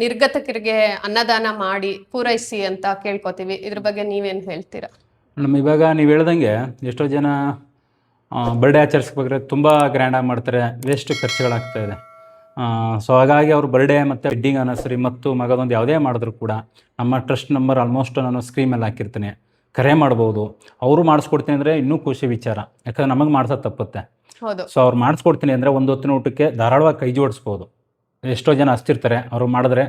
Speaker 1: ನಿರ್ಗತಿಕರಿಗೆ ಅನ್ನದಾನ ಮಾಡಿ ಪೂರೈಸಿ ಅಂತ ಕೇಳ್ಕೊತೀವಿ. ಇದ್ರ ಬಗ್ಗೆ ನೀವೇನ್ ಹೇಳ್ತೀರಾ?
Speaker 2: ಮೇಡಮ್, ಇವಾಗ ನೀವು ಹೇಳ್ದಂಗೆ ಎಷ್ಟೋ ಜನ ಬರ್ಡೇ ಆಚರಿಸ್ಬೇಕಾದ್ರೆ ತುಂಬ ಗ್ರ್ಯಾಂಡಾಗಿ ಮಾಡ್ತಾರೆ, ವೇಸ್ಟ್ ಖರ್ಚುಗಳಾಗ್ತಾ ಇದೆ. ಸೊ ಹಾಗಾಗಿ ಅವ್ರ ಬರ್ಡೇ ಮತ್ತು ವೆಡ್ಡಿಂಗ್ ಆನಿವರ್ಸರಿ ಮತ್ತು ಮಗದೊಂದು ಯಾವುದೇ ಮಾಡಿದ್ರು ಕೂಡ ನಮ್ಮ ಟ್ರಸ್ಟ್ ನಂಬರ್ ಆಲ್ಮೋಸ್ಟ್ ನಾನು ಸ್ಕ್ರೀನಲ್ಲಿ ಹಾಕಿರ್ತೀನಿ, ಕರೆ ಮಾಡ್ಬೋದು. ಅವರು ಮಾಡಿಸ್ಕೊಡ್ತೀನಿ ಅಂದರೆ ಇನ್ನೂ ಖುಷಿ ವಿಚಾರ, ಯಾಕಂದ್ರೆ ನಮಗೆ ಮಾಡ್ಸೋದು ತಪ್ಪುತ್ತೆ. ಸೊ ಅವ್ರು ಮಾಡಿಸ್ಕೊಡ್ತೀನಿ ಅಂದರೆ ಒಂದು ಹೊತ್ತಿನ ಊಟಕ್ಕೆ ಧಾರಾಳವಾಗಿ ಕೈ ಜೋಡಿಸ್ಬೋದು. ಎಷ್ಟೋ ಜನ ಹಸ್ತಿರ್ತಾರೆ, ಅವರು ಮಾಡಿದ್ರೆ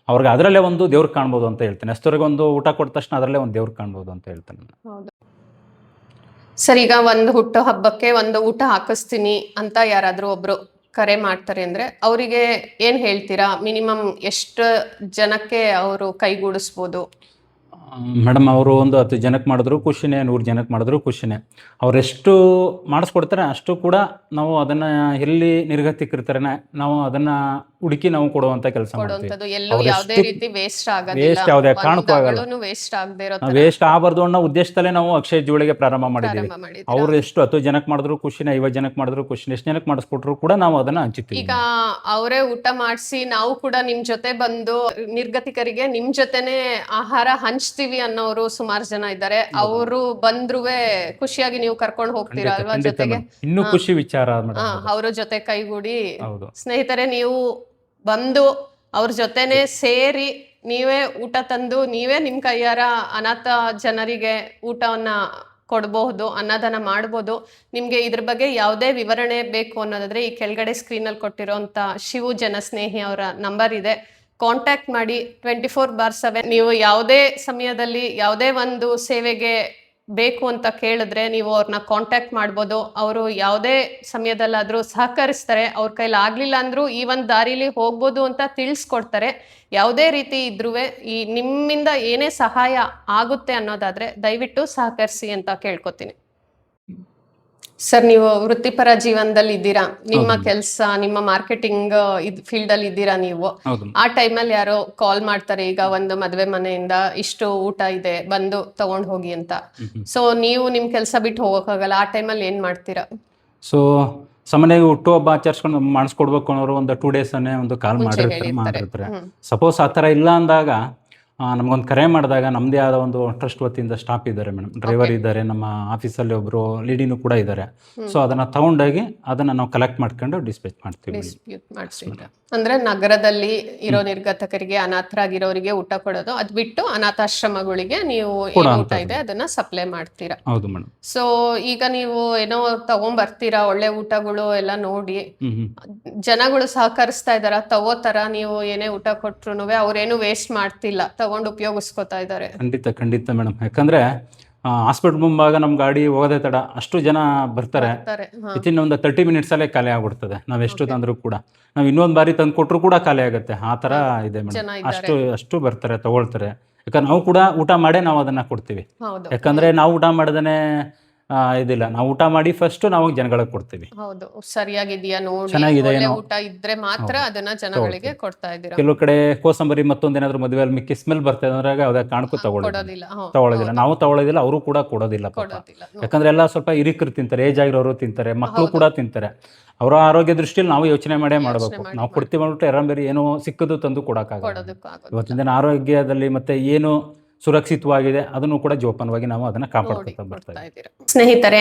Speaker 2: ಅವ್ರಿಗೆ ಅದರಲ್ಲೇ ಒಂದು ದೇವ್ರು ಕಾಣ್ಬೋದು ಅಂತ ಹೇಳ್ತೇನೆ. ಅಷ್ಟೊರೆಗೆ ಒಂದು ಊಟ ಕೊಟ್ಟ ತಕ್ಷಣ ಅದರಲ್ಲೇ ಒಂದು ದೇವ್ರು ಕಾಣ್ಬೋದು ಅಂತ ಹೇಳ್ತೇನೆ.
Speaker 1: ಸರ್, ಈಗ ಒಂದು ಹುಟ್ಟು ಹಬ್ಬಕ್ಕೆ ಒಂದು ಊಟ ಹಾಕಿಸ್ತೀನಿ ಅಂತ ಯಾರಾದರೂ ಒಬ್ರು ಕರೆ ಮಾಡ್ತಾರೆ ಅಂದ್ರೆ ಅವರಿಗೆ ಏನ್ ಹೇಳ್ತೀರಾ? ಮಿನಿಮಮ್ ಎಷ್ಟು ಜನಕ್ಕೆ ಅವರು ಕೈಗೂಡಿಸ್ಬೋದು?
Speaker 2: ಮೇಡಮ್, ಅವರು ಒಂದು 10 ಜನಕ್ಕೆ ಮಾಡಿದ್ರು ಖುಷಿನೇ, 100 ಜನಕ್ಕೆ ಮಾಡಿದ್ರು ಖುಷಿನೇ. ಅವರೆಷ್ಟು ಮಾಡಿಸ್ಕೊಡ್ತಾರೆ ಅಷ್ಟು ಕೂಡ ನಾವು ಅದನ್ನು ಎಲ್ಲಿ ನಿರ್ಗತಿಕರಿರ್ತಾರೆ ನಾವು ಅದನ್ನು ಹುಡುಕಿ ನಾವು ಕೊಡುವಂಥ ಕೆಲಸ ಮಾಡ್ತೀವಿ. ವೇಸ್ಟ್ ಯಾವುದೇ ಕಾರಣಕ್ಕೂ ಆಗಲ್ಲ, ವೇಸ್ಟ್ ಆಗಬಾರ್ದು ಅನ್ನೋ ಉದ್ದೇಶದಲ್ಲೇ ನಾವು ಅಕ್ಷಯ ಜೋಳಿಗೆ ಪ್ರಾರಂಭ ಮಾಡಿದ್ದೀವಿ. ಅವ್ರು ಎಷ್ಟು 10 ಜನಕ್ಕೆ ಮಾಡಿದ್ರು ಖುಷಿನೇ, 50 ಜನಕ್ಕೆ ಮಾಡಿದ್ರು ಖುಷಿನೇ, ಎಷ್ಟು ಜನಕ್ಕೆ ಮಾಡಿಸ್ಕೊಟ್ರು ಕೂಡ ನಾವು ಅದನ್ನು ಹಂಚುತ್ತೀವಿ.
Speaker 1: ಈಗ ಅವರೇ ಊಟ ಮಾಡಿಸಿ ನಾವು ಕೂಡ ನಿಮ್ ಜೊತೆ ಬಂದು ನಿರ್ಗತಿಕರಿಗೆ ನಿಮ್ ಜೊತೆನೆ ಆಹಾರ ಹಂಚ್ತೀವಿ ಅನ್ನೋರು ಸುಮಾರು ಜನ ಇದ್ದಾರೆ. ಅವರು ಬಂದ್ರುವೆ ಖುಷಿಯಾಗಿ ನೀವು ಕರ್ಕೊಂಡು ಹೋಗ್ತೀರಾ ಅಲ್ವಾ ಜೊತೆಗೆ?
Speaker 2: ಇನ್ನೂ ಖುಷಿ ವಿಚಾರ.
Speaker 1: ಅವ್ರ ಜೊತೆ ಕೈಗೂಡಿ ಸ್ನೇಹಿತರೆ, ನೀವು ಬಂದು ಅವ್ರ ಜೊತೆನೆ ಸೇರಿ ನೀವೇ ಊಟ ತಂದು ನೀವೇ ನಿಮ್ ಕೈಯಾರ ಅನಾಥ ಜನರಿಗೆ ಊಟವನ್ನ ಕೊಡಬಹುದು, ಅನ್ನದಾನ ಮಾಡ್ಬೋದು. ನಿಮ್ಗೆ ಇದ್ರ ಬಗ್ಗೆ ಯಾವುದೇ ವಿವರಣೆ ಬೇಕು ಅನ್ನೋದಾದ್ರೆ ಈ ಕೆಳಗಡೆ ಸ್ಕ್ರೀನಲ್ಲಿ ಕೊಟ್ಟಿರೋಂಥ ಶಿವು ಜನಸ್ನೇಹಿ ಅವರ ನಂಬರ್ ಇದೆ, ಕಾಂಟ್ಯಾಕ್ಟ್ ಮಾಡಿ. 24/7 ನೀವು ಯಾವುದೇ ಸಮಯದಲ್ಲಿ ಯಾವುದೇ ಒಂದು ಸೇವೆಗೆ ಬೇಕು ಅಂತ ಕೇಳಿದ್ರೆ ನೀವು ಅವ್ರನ್ನ ಕಾಂಟ್ಯಾಕ್ಟ್ ಮಾಡ್ಬೋದು. ಅವರು ಯಾವುದೇ ಸಮಯದಲ್ಲಾದರೂ ಸಹಕರಿಸ್ತಾರೆ. ಅವ್ರ ಕೈಲಿ ಆಗ್ಲಿಲ್ಲ ಅಂದ್ರೂ ಈ ಒಂದು ದಾರಿಲಿ ಹೋಗ್ಬೋದು ಅಂತ ತಿಳಿಸ್ಕೊಡ್ತಾರೆ. ಯಾವುದೇ ರೀತಿ ಇದ್ರೂ ಈ ನಿಮ್ಮಿಂದ ಏನೇ ಸಹಾಯ ಆಗುತ್ತೆ ಅನ್ನೋದಾದ್ರೆ ದಯವಿಟ್ಟು ಸಹಕರಿಸಿ ಅಂತ ಕೇಳ್ಕೊತೀನಿ. ಸರ್, ನೀವು ವೃತ್ತಿಪರ ಜೀವನದಲ್ಲಿ ಇದ್ದೀರಾ, ನಿಮ್ಮ ಕೆಲಸ ನಿಮ್ಮ ಮಾರ್ಕೆಟಿಂಗ್ ಫೀಲ್ಡ್ ಅಲ್ಲಿ ಇದ್ದೀರಾ ನೀವು. ಆ ಟೈಮಲ್ಲಿ ಯಾರೋ ಕಾಲ್ ಮಾಡ್ತಾರೆ, ಈಗ ಒಂದು ಮದುವೆ ಮನೆಯಿಂದ ಇಷ್ಟು ಊಟ ಇದೆ ಬಂದು ತಗೊಂಡ್ ಹೋಗಿ ಅಂತ. ಸೊ ನೀವು ನಿಮ್ ಕೆಲಸ ಬಿಟ್ಟು ಹೋಗೋಕ್ಕಾಗಲ್ಲ, ಆ ಟೈಮಲ್ಲಿ ಏನ್ ಮಾಡ್ತೀರಾ?
Speaker 2: ಸೊ ಸಾಮಾನ್ಯವಾಗಿ ಹುಟ್ಟು ಹಬ್ಬ ಆಚರಿಸ್ಕೊಂಡು ಮಾಡಿಸ್ಕೊಡ್ಬೇಕು ಅನ್ನೋರು ಒಂದು 2 days ಒಂದು ಕಾಲ್ ಮಾಡಿರ್ತಾರೆ. ಸಪೋಸ್ ಆ ಥರ ಇಲ್ಲ ಅಂದಾಗ ನಮಗೊಂದು ಕರೆ ಮಾಡಿದಾಗ ನಮ್ಮದೇ ಆದ ಒಂದು ಟ್ರಸ್ಟ್ ವತಿಯಿಂದ ಸ್ಟಾಫ್ ಇದ್ದಾರೆ ಮೇಡಮ್, ಡ್ರೈವರ್ ಇದ್ದಾರೆ, ನಮ್ಮ ಆಫೀಸಲ್ಲಿ ಒಬ್ಬರು ಲೇಡಿನೂ ಕೂಡ ಇದ್ದಾರೆ. ಸೊ ಅದನ್ನು ತಗೊಂಡೋಗಿ ಅದನ್ನು ನಾವು ಕಲೆಕ್ಟ್ ಮಾಡ್ಕೊಂಡು ಡಿಸ್ಪ್ಯಾಚ್ ಮಾಡ್ತೀವಿ.
Speaker 1: ಅಂದ್ರೆ ನಗರದಲ್ಲಿ ಇರೋ ನಿರ್ಗತಕರಿಗೆ ಅನಾಥರಾಗಿರೋರಿಗೆ ಊಟ ಕೊಡೋದು, ಅದ್ ಬಿಟ್ಟು ಅನಾಥಾಶ್ರಮಗಳಿಗೆ ನೀವು ಊಟ ಇದೆ ಅದನ್ನ ಸಪ್ಲೈ ಮಾಡ್ತೀರಾ?
Speaker 2: ಹೌದು ಮೇಡಮ್.
Speaker 1: ಸೊ ಈಗ ನೀವು ಏನೋ ತಗೊಂಡ್ಬರ್ತೀರಾ, ಒಳ್ಳೆ ಊಟಗಳು ಎಲ್ಲ ನೋಡಿ ಜನಗಳು ಸಹಕರಿಸ್ತಾ ಇದಾರ, ತಗೋತಾರ? ನೀವು ಏನೇ ಊಟ ಕೊಟ್ರು ಅವ್ರೇನು ವೇಸ್ಟ್ ಮಾಡ್ತಿಲ್ಲ, ತಗೊಂಡು ಉಪಯೋಗಿಸ್ಕೊತಾ ಇದ್ದಾರೆ?
Speaker 2: ಖಂಡಿತ ಮೇಡಮ್. ಯಾಕಂದ್ರೆ ಹಾಸ್ಪಿಟಲ್ ಮುಂಭಾಗ ನಮ್ಮ ಗಾಡಿ ಹೋಗೋದೇ ತಡ, ಅಷ್ಟು ಜನ ಬರ್ತಾರೆ. ವಿತಿನ್ ಒಂದು 30 minutes ಅಲ್ಲೇ ಖಾಲಿ ಆಗ್ಬಿಡ್ತದೆ. ನಾವ್ ಎಷ್ಟು ತಂದ್ರು ಕೂಡ, ನಾವ್ ಇನ್ನೊಂದು ಬಾರಿ ತಂದು ಕೊಟ್ರು ಕೂಡ ಖಾಲಿ ಆಗುತ್ತೆ. ಆ ತರ ಇದೆ ಮೇಡಮ್. ಅಷ್ಟು ಬರ್ತಾರೆ, ತಗೊಳ್ತಾರೆ. ಯಾಕಂದ್ರೆ ನಾವು ಕೂಡ ಊಟ ಮಾಡೇ ನಾವು ಅದನ್ನ ಕೊಡ್ತೀವಿ. ಯಾಕಂದ್ರೆ ನಾವು ಊಟ ಮಾಡದೇನೆ ಇದಿಲ್ಲ, ನಾವು ಊಟ ಮಾಡಿ ಫಸ್ಟ್ ನಾವು ಜನಗಳಿಗೆ ಕೊಡ್ತೀವಿ.
Speaker 1: ಹೌದು, ಸರಿಯಾಗಿದೆಯಾ ನೋಡಿ,
Speaker 2: ಚೆನ್ನಾಗಿದೆ
Speaker 1: ಊಟ ಇದ್ರೆ ಮಾತ್ರ ಅದನ್ನ ಜನಗಳಿಗೆ ಕೊಡ್ತಾ ಇದ್ದೀರಾ.
Speaker 2: ಕೆಲವು ಕಡೆ ಕೋಸಂಬರಿ ಮತ್ತೊಂದೇನಾದ್ರು ಮದುವೆಯಲ್ಲಿ ಮಿಕ್ಕಿ ಸ್ಮೆಲ್ ಬರ್ತದೆ ಅಂದ್ರೆ ಯಾವುದೇ ಕಾರಣಕ್ಕೂ ತಗೊಳ್ಳೋದಿಲ್ಲ. ನಾವು ತಗೊಳ್ಳೋದಿಲ್ಲ, ಅವರು ಕೂಡ ಕೊಡೋದಿಲ್ಲ. ಯಾಕಂದ್ರೆ ಎಲ್ಲ ಸ್ವಲ್ಪ ಹಿರಿಕರು ತಿಂತಾರೆ, ಏಜ್ ಆಗಿರೋರು ತಿಂತಾರೆ, ಮಕ್ಕಳು ಕೂಡ ತಿಂತಾರೆ. ಅವರ ಆರೋಗ್ಯ ದೃಷ್ಟಿಯಲ್ಲಿ ನಾವು ಯೋಚನೆ ಮಾಡೇ ಮಾಡಬೇಕು. ನಾವು ಕೊಡ್ತೀವಿ ಅಂದ್ಬಿಟ್ಟು ಎರಂಬೇರಿ ಏನೋ ಸಿಕ್ಕದು ತಂದು ಕೊಡಕ್ಕಾಗಲ್ಲ. ಇವತ್ತಿನ ದಿನ ಆರೋಗ್ಯದಲ್ಲಿ ಮತ್ತೆ ಏನು ಸುರಕ್ಷಿತವಾಗಿದೆ ಅದನ್ನು ಕೂಡ ಜೋಪಾನವಾಗಿ ನಾವು ಅದನ್ನ ಕಾಪಾಡ್ಕೊತಾ ಬರ್ತಾ ಇದ್ದೀರಾ.
Speaker 1: ಸ್ನೇಹಿತರೆ,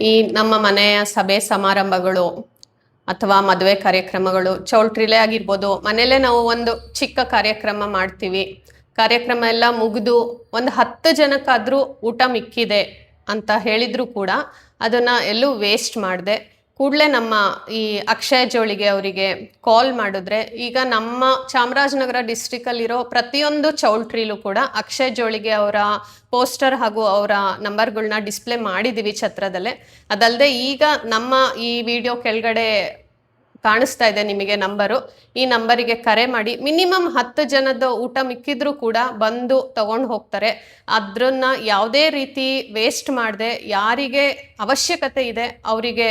Speaker 1: ಈ ನಮ್ಮ ಮನೆಯ ಸಭೆ ಸಮಾರಂಭಗಳು ಅಥವಾ ಮದುವೆ ಕಾರ್ಯಕ್ರಮಗಳು, ಚೌಲ್ಟ್ರಿಲೇ ಆಗಿರ್ಬೋದು, ಮನೇಲೆ ನಾವು ಒಂದು ಚಿಕ್ಕ ಕಾರ್ಯಕ್ರಮ ಮಾಡ್ತೀವಿ. ಕಾರ್ಯಕ್ರಮ ಎಲ್ಲ ಮುಗಿದು ಒಂದು 10 ಜನಕ್ಕಾದ್ರೂ ಊಟ ಮಿಕ್ಕಿದೆ ಅಂತ ಹೇಳಿದ್ರು ಕೂಡ ಅದನ್ನ ಎಲ್ಲೂ ವೇಸ್ಟ್ ಮಾಡದೆ ಕೂಡಲೇ ನಮ್ಮ ಈ ಅಕ್ಷಯ ಜೋಳಿಗೆ ಅವರಿಗೆ ಕಾಲ್ ಮಾಡಿದ್ರೆ, ಈಗ ನಮ್ಮ ಚಾಮರಾಜನಗರ ಡಿಸ್ಟ್ರಿಕ್ಟಲ್ಲಿರೋ ಪ್ರತಿಯೊಂದು ಚೌಲ್ಟ್ರಿಲೂ ಕೂಡ ಅಕ್ಷಯ ಜೋಳಿಗೆ ಅವರ ಪೋಸ್ಟರ್ ಹಾಗೂ ಅವರ ನಂಬರ್ಗಳನ್ನ ಡಿಸ್ಪ್ಲೇ ಮಾಡಿದ್ದೀವಿ ಛತ್ರದಲ್ಲೇ. ಅದಲ್ಲದೆ ಈಗ ನಮ್ಮ ಈ ವಿಡಿಯೋ ಕೆಳಗಡೆ ಕಾಣಿಸ್ತಾ ಇದೆ ನಿಮಗೆ ನಂಬರು. ಈ ನಂಬರಿಗೆ ಕರೆ ಮಾಡಿ ಮಿನಿಮಮ್ 10 ಜನದ ಊಟ ಮಿಕ್ಕಿದ್ರೂ ಕೂಡ ಬಂದು ತಗೊಂಡು ಹೋಗ್ತಾರೆ. ಅದನ್ನ ಯಾವುದೇ ರೀತಿ ವೇಸ್ಟ್ ಮಾಡದೆ ಯಾರಿಗೆ ಅವಶ್ಯಕತೆ ಇದೆ ಅವರಿಗೆ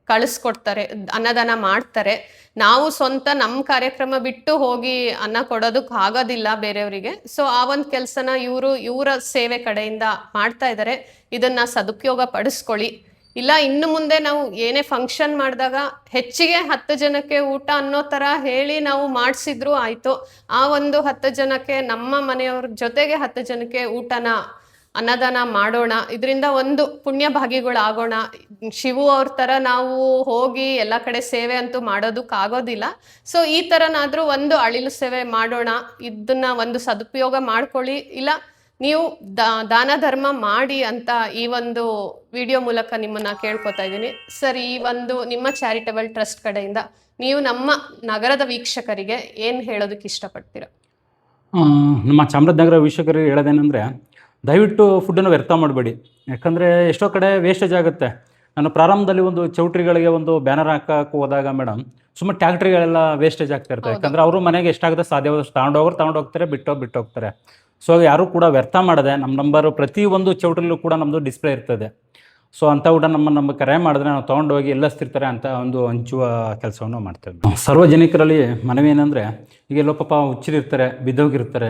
Speaker 1: ಕಳಿಸ್ಕೊಡ್ತಾರೆ, ಅನ್ನದಾನ ಮಾಡ್ತಾರೆ. ನಾವು ಸ್ವಂತ ನಮ್ಮ ಕಾರ್ಯಕ್ರಮ ಬಿಟ್ಟು ಹೋಗಿ ಅನ್ನ ಕೊಡೋದಕ್ಕೆ ಆಗೋದಿಲ್ಲ ಬೇರೆಯವರಿಗೆ. ಸೊ ಆ ಒಂದು ಕೆಲಸನ ಇವರ ಸೇವೆ ಕಡೆಯಿಂದ ಮಾಡ್ತಾ ಇದ್ದಾರೆ. ಇದನ್ನ ಸದುಪಯೋಗ ಪಡಿಸ್ಕೊಳ್ಳಿ. ಇಲ್ಲ ಇನ್ನು ಮುಂದೆ ನಾವು ಏನೇ ಫಂಕ್ಷನ್ ಮಾಡಿದಾಗ ಹೆಚ್ಚಿಗೆ 10 ಜನಕ್ಕೆ ಊಟ ಅನ್ನೋ ಥರ ಹೇಳಿ ನಾವು ಮಾಡಿಸಿದ್ರು ಆಯಿತು. ಆ ಒಂದು 10 ಜನಕ್ಕೆ ನಮ್ಮ ಮನೆಯವ್ರ ಜೊತೆಗೆ 10 ಜನಕ್ಕೆ ಅನ್ನದಾನ ಮಾಡೋಣ. ಇದರಿಂದ ಒಂದು ಪುಣ್ಯ ಭಾಗಿಗಳಾಗೋಣ. ಶಿವು ಅವ್ರ ಥರ ನಾವು ಹೋಗಿ ಎಲ್ಲ ಕಡೆ ಸೇವೆ ಅಂತೂ ಮಾಡೋದಕ್ಕಾಗೋದಿಲ್ಲ. ಸೊ ಈ ಥರನಾದರೂ ಒಂದು ಅಳಿಲು ಸೇವೆ ಮಾಡೋಣ. ಇದನ್ನ ಒಂದು ಸದುಪಯೋಗ ಮಾಡ್ಕೊಳ್ಳಿ. ಇಲ್ಲ ನೀವು ದಾನ ಧರ್ಮ ಮಾಡಿ ಅಂತ ಈ ಒಂದು ವಿಡಿಯೋ ಮೂಲಕ ನಿಮ್ಮನ್ನ ಕೇಳ್ಕೊತಾ ಇದ್ದೀನಿ ಸರ್. ಈ ಒಂದು ನಿಮ್ಮ ಚಾರಿಟಬಲ್ ಟ್ರಸ್ಟ್ ಕಡೆಯಿಂದ ನೀವು ನಮ್ಮ ನಗರದ ವೀಕ್ಷಕರಿಗೆ ಏನು ಹೇಳೋದಕ್ಕೆ ಇಷ್ಟಪಡ್ತೀರಾ?
Speaker 2: ನಮ್ಮ ಚಾಮರಾಜನಗರ ವೀಕ್ಷಕರಿಗೆ ಹೇಳೋದೇನೆಂದರೆ, ದಯವಿಟ್ಟು ಫುಡ್ಡನ್ನು ವ್ಯರ್ಥ ಮಾಡಬೇಡಿ. ಯಾಕಂದರೆ ಎಷ್ಟೋ ಕಡೆ ವೇಸ್ಟೇಜ್ ಆಗುತ್ತೆ. ನಾನು ಪ್ರಾರಂಭದಲ್ಲಿ ಒಂದು ಚೌಟ್ರಿಗಳಿಗೆ ಒಂದು ಬ್ಯಾನರ್ ಹಾಕಕ್ಕೆ ಹೋದಾಗ ಮೇಡಮ್, ಸುಮ್ಮನೆ ಟ್ಯಾಕ್ಟ್ರಿಗಳೆಲ್ಲ ವೇಸ್ಟೇಜ್ ಆಗ್ತಾ ಇರ್ತಾರೆ. ಯಾಕಂದರೆ ಅವರು ಮನೆಗೆ ಎಷ್ಟಾಗುತ್ತೆ ಸಾಧ್ಯವಾದಷ್ಟು ತಗೊಂಡೋಗ್ತಾರೆ, ಬಿಟ್ಟು ಹೋಗ್ತಾರೆ. ಸೊ ಯಾರೂ ಕೂಡ ವ್ಯರ್ಥ ಮಾಡದೆ ನಮ್ಮ ನಂಬರು ಪ್ರತಿಯೊಂದು ಚೌಟ್ರಿಲೂ ಕೂಡ ನಮ್ಮದು ಡಿಸ್ಪ್ಲೇ ಇರ್ತದೆ. ಸೊ ಅಂಥ ಊಟ ನಮ್ಮ ಕರೆ ಮಾಡಿದ್ರೆ ನಾವು ತೊಗೊಂಡೋಗಿ ಎಲ್ಲಸ್ತಿರ್ತಾರೆ ಅಂತ ಒಂದು ಹಂಚುವ ಕೆಲಸವನ್ನು ಮಾಡ್ತೇವೆ. ಸಾರ್ವಜನಿಕರಲ್ಲಿ ಮನವಿ ಏನಂದರೆ, ಈಗ ಎಲ್ಲೋ ಪಾಪ ಹುಚ್ಚರಿರ್ತಾರೆ, ಬಿದ್ದೋಗಿರ್ತಾರೆ.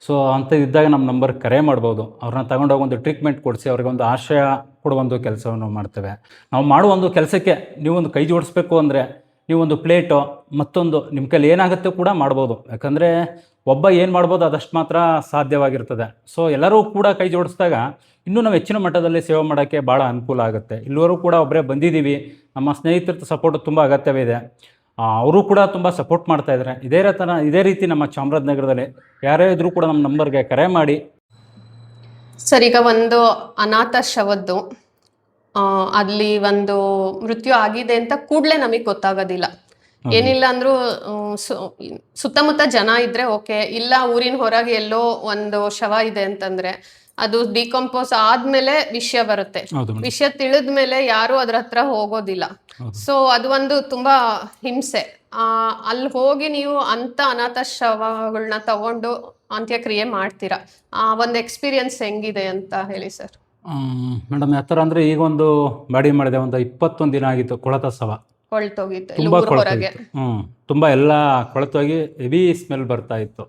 Speaker 2: ಸೊ ಅಂಥದ್ದಿದ್ದಾಗ ನಮ್ಮ ನಂಬರ್ ಕರೆ ಮಾಡ್ಬೋದು. ಅವ್ರನ್ನ ತಗೊಂಡೋಗಿ ಒಂದು ಟ್ರೀಟ್ಮೆಂಟ್ ಕೊಡಿಸಿ ಅವ್ರಿಗೆ ಒಂದು ಆಶ್ರಯ ಕೊಡುವ ಒಂದು ಕೆಲಸವನ್ನು ಮಾಡ್ತೇವೆ. ನಾವು ಮಾಡುವ ಒಂದು ಕೆಲಸಕ್ಕೆ ನೀವೊಂದು ಕೈ ಜೋಡಿಸ್ಬೇಕು ಅಂದರೆ ನೀವೊಂದು ಪ್ಲೇಟು ಮತ್ತೊಂದು ನಿಮ್ಮ ಕೈಲಿ ಏನಾಗುತ್ತೆ ಕೂಡ ಮಾಡ್ಬೋದು. ಯಾಕಂದರೆ ಒಬ್ಬ ಏನು ಮಾಡ್ಬೋದು ಅದಷ್ಟು ಮಾತ್ರ ಸಾಧ್ಯವಾಗಿರ್ತದೆ. ಸೊ ಎಲ್ಲರೂ ಕೂಡ ಕೈ ಜೋಡಿಸಿದಾಗ ಇನ್ನೂ ನಾವು ಹೆಚ್ಚಿನ ಮಟ್ಟದಲ್ಲಿ ಸೇವೆ ಮಾಡೋಕ್ಕೆ ಭಾಳ ಅನುಕೂಲ ಆಗುತ್ತೆ. ಇಲ್ಲಿವರೆಗೂ ಕೂಡ ಒಬ್ಬರೇ ಬಂದಿದ್ದೀವಿ. ನಮ್ಮ ಸ್ನೇಹಿತರ ಸಪೋರ್ಟ್ ತುಂಬ ಅಗತ್ಯವಿದೆ. ಅವರು ಕೂಡ ತುಂಬ ಸಪೋರ್ಟ್ ಮಾಡ್ತಾಯಿದ್ದಾರೆ. ಇದೇ ರೀತಿ ನಮ್ಮ ಚಾಮರಾಜನಗರದಲ್ಲಿ ಯಾರೇ ಇದ್ರೂ ಕೂಡ ನಮ್ಮ ನಂಬರ್ಗೆ ಕರೆ ಮಾಡಿ.
Speaker 1: ಸರ್, ಈಗ ಒಂದು ಅನಾಥ ಶವದ್ದು ಅಲ್ಲಿ ಒಂದು ಮೃತ್ಯು ಆಗಿದೆ ಅಂತ ಕೂಡಲೇ ನಮಗೆ ಗೊತ್ತಾಗೋದಿಲ್ಲ. ಏನಿಲ್ಲ ಅಂದ್ರೂ ಸುತ್ತಮುತ್ತ ಜನ ಇದ್ರೆ ಓಕೆ, ಇಲ್ಲ ಊರಿನ ಹೊರಗೆ ಎಲ್ಲೋ ಒಂದು ಶವ ಇದೆ ಅಂತಂದ್ರೆ ಅದು ಡಿಕಂಪೋಸ್ ಆದ್ಮೇಲೆ ವಿಷಯ ಬರುತ್ತೆ. ವಿಷಯ ತಿಳಿದ್ಮೇಲೆ ಯಾರು ಅದ್ರ ಹತ್ರ ಹೋಗೋದಿಲ್ಲ. ಸೊ ಅದು ಒಂದು ತುಂಬಾ ಹಿಂಸೆ. ಅಲ್ಲಿ ಹೋಗಿ ನೀವು ಅಂತ ಅನಾಥ ಶವಗಳನ್ನ ತಗೊಂಡು ಅಂತ್ಯಕ್ರಿಯೆ ಮಾಡ್ತೀರಾ. ಒಂದು ಎಕ್ಸ್ಪೀರಿಯನ್ಸ್ ಹೆಂಗಿದೆ ಅಂತ ಹೇಳಿ ಸರ್.
Speaker 2: ಮೇಡಮ್ ಯಾವ ಥರ ಅಂದರೆ, ಈಗ ಒಂದು ಬಾಡಿ ಮಾಡಿದೆ, ಒಂದು 21 ದಿನ ಆಗಿತ್ತು. ಕೊಳತ ಶವ
Speaker 1: ಕೊಳ್ತೋಗಿತ್ತು,
Speaker 2: ತುಂಬ ಎಲ್ಲ ಕೊಳತೋಗಿ ಹೆವಿ ಸ್ಮೆಲ್ ಬರ್ತಾ ಇತ್ತು.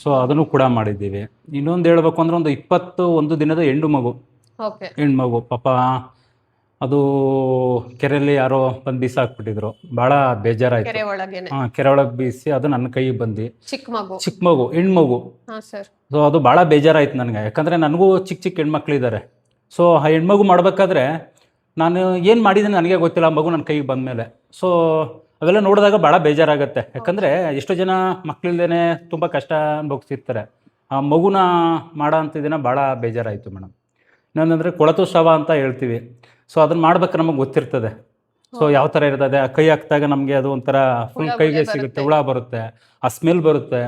Speaker 2: ಸೊ ಅದನ್ನು ಕೂಡ ಮಾಡಿದ್ದೀವಿ. ಇನ್ನೊಂದು ಹೇಳ್ಬೇಕು ಅಂದ್ರೆ, ಒಂದು 21 ದಿನದ ಹೆಣ್ಣು ಮಗು ಪಾಪ, ಅದು ಕೆರೆಯಲ್ಲಿ ಯಾರೋ ಬಂದು ಬೀಸಾಕ್ಬಿಟ್ಟಿದ್ರು. ಭಾಳ ಬೇಜಾರಾಯ್ತು. ಕೆರೆ ಒಳಗೆ ಬೀಸಿ ಅದು ನನ್ನ ಕೈಗೆ ಬಂದು ಚಿಕ್ಕ ಮಗು ಹೆಣ್ಮಗು. ಸೊ ಅದು ಭಾಳ ಬೇಜಾರಾಯ್ತು ನನಗೆ. ಯಾಕಂದರೆ ನನಗೂ ಚಿಕ್ಕ ಹೆಣ್ಮಕ್ಳಿದ್ದಾರೆ. ಸೊ ಆ ಹೆಣ್ಮಗು ಮಾಡಬೇಕಾದ್ರೆ ನಾನು ಏನು ಮಾಡಿದ್ದೀನಿ ನನಗೆ ಗೊತ್ತಿಲ್ಲ. ಮಗು ನನ್ನ ಕೈಗೆ ಬಂದಮೇಲೆ ಸೊ ಅವೆಲ್ಲ ನೋಡಿದಾಗ ಭಾಳ ಬೇಜಾರಾಗುತ್ತೆ. ಯಾಕಂದರೆ ಎಷ್ಟೋ ಜನ ಮಕ್ಕಳಿಲ್ದೇ ತುಂಬ ಕಷ್ಟ ಅನುಭವಿಸ್ತಿರ್ತಾರೆ. ಆ ಮಗುನ ಮಾಡೋ ಅಂತಿದ್ದೀನ ಭಾಳ ಬೇಜಾರಾಯಿತು ಮೇಡಮ್. ಇನ್ನೊಂದಂದರೆ ಕೊಳತು ಶವ ಅಂತ ಹೇಳ್ತೀವಿ. ಸೊ ಅದನ್ನು ಮಾಡ್ಬೇಕಾದ್ರೆ ನಮಗೆ ಗೊತ್ತಿರ್ತದೆ. ಸೊ ಯಾವ ಥರ ಇರ್ತದೆ, ಕೈ ಹಾಕಿದಾಗ ನಮಗೆ ಅದು ಒಂಥರ ಫುಲ್ ಕೈಗೆ ಸಿಗುತ್ತೆ, ಹುಳ ಬರುತ್ತೆ, ಆ ಸ್ಮೆಲ್ ಬರುತ್ತೆ.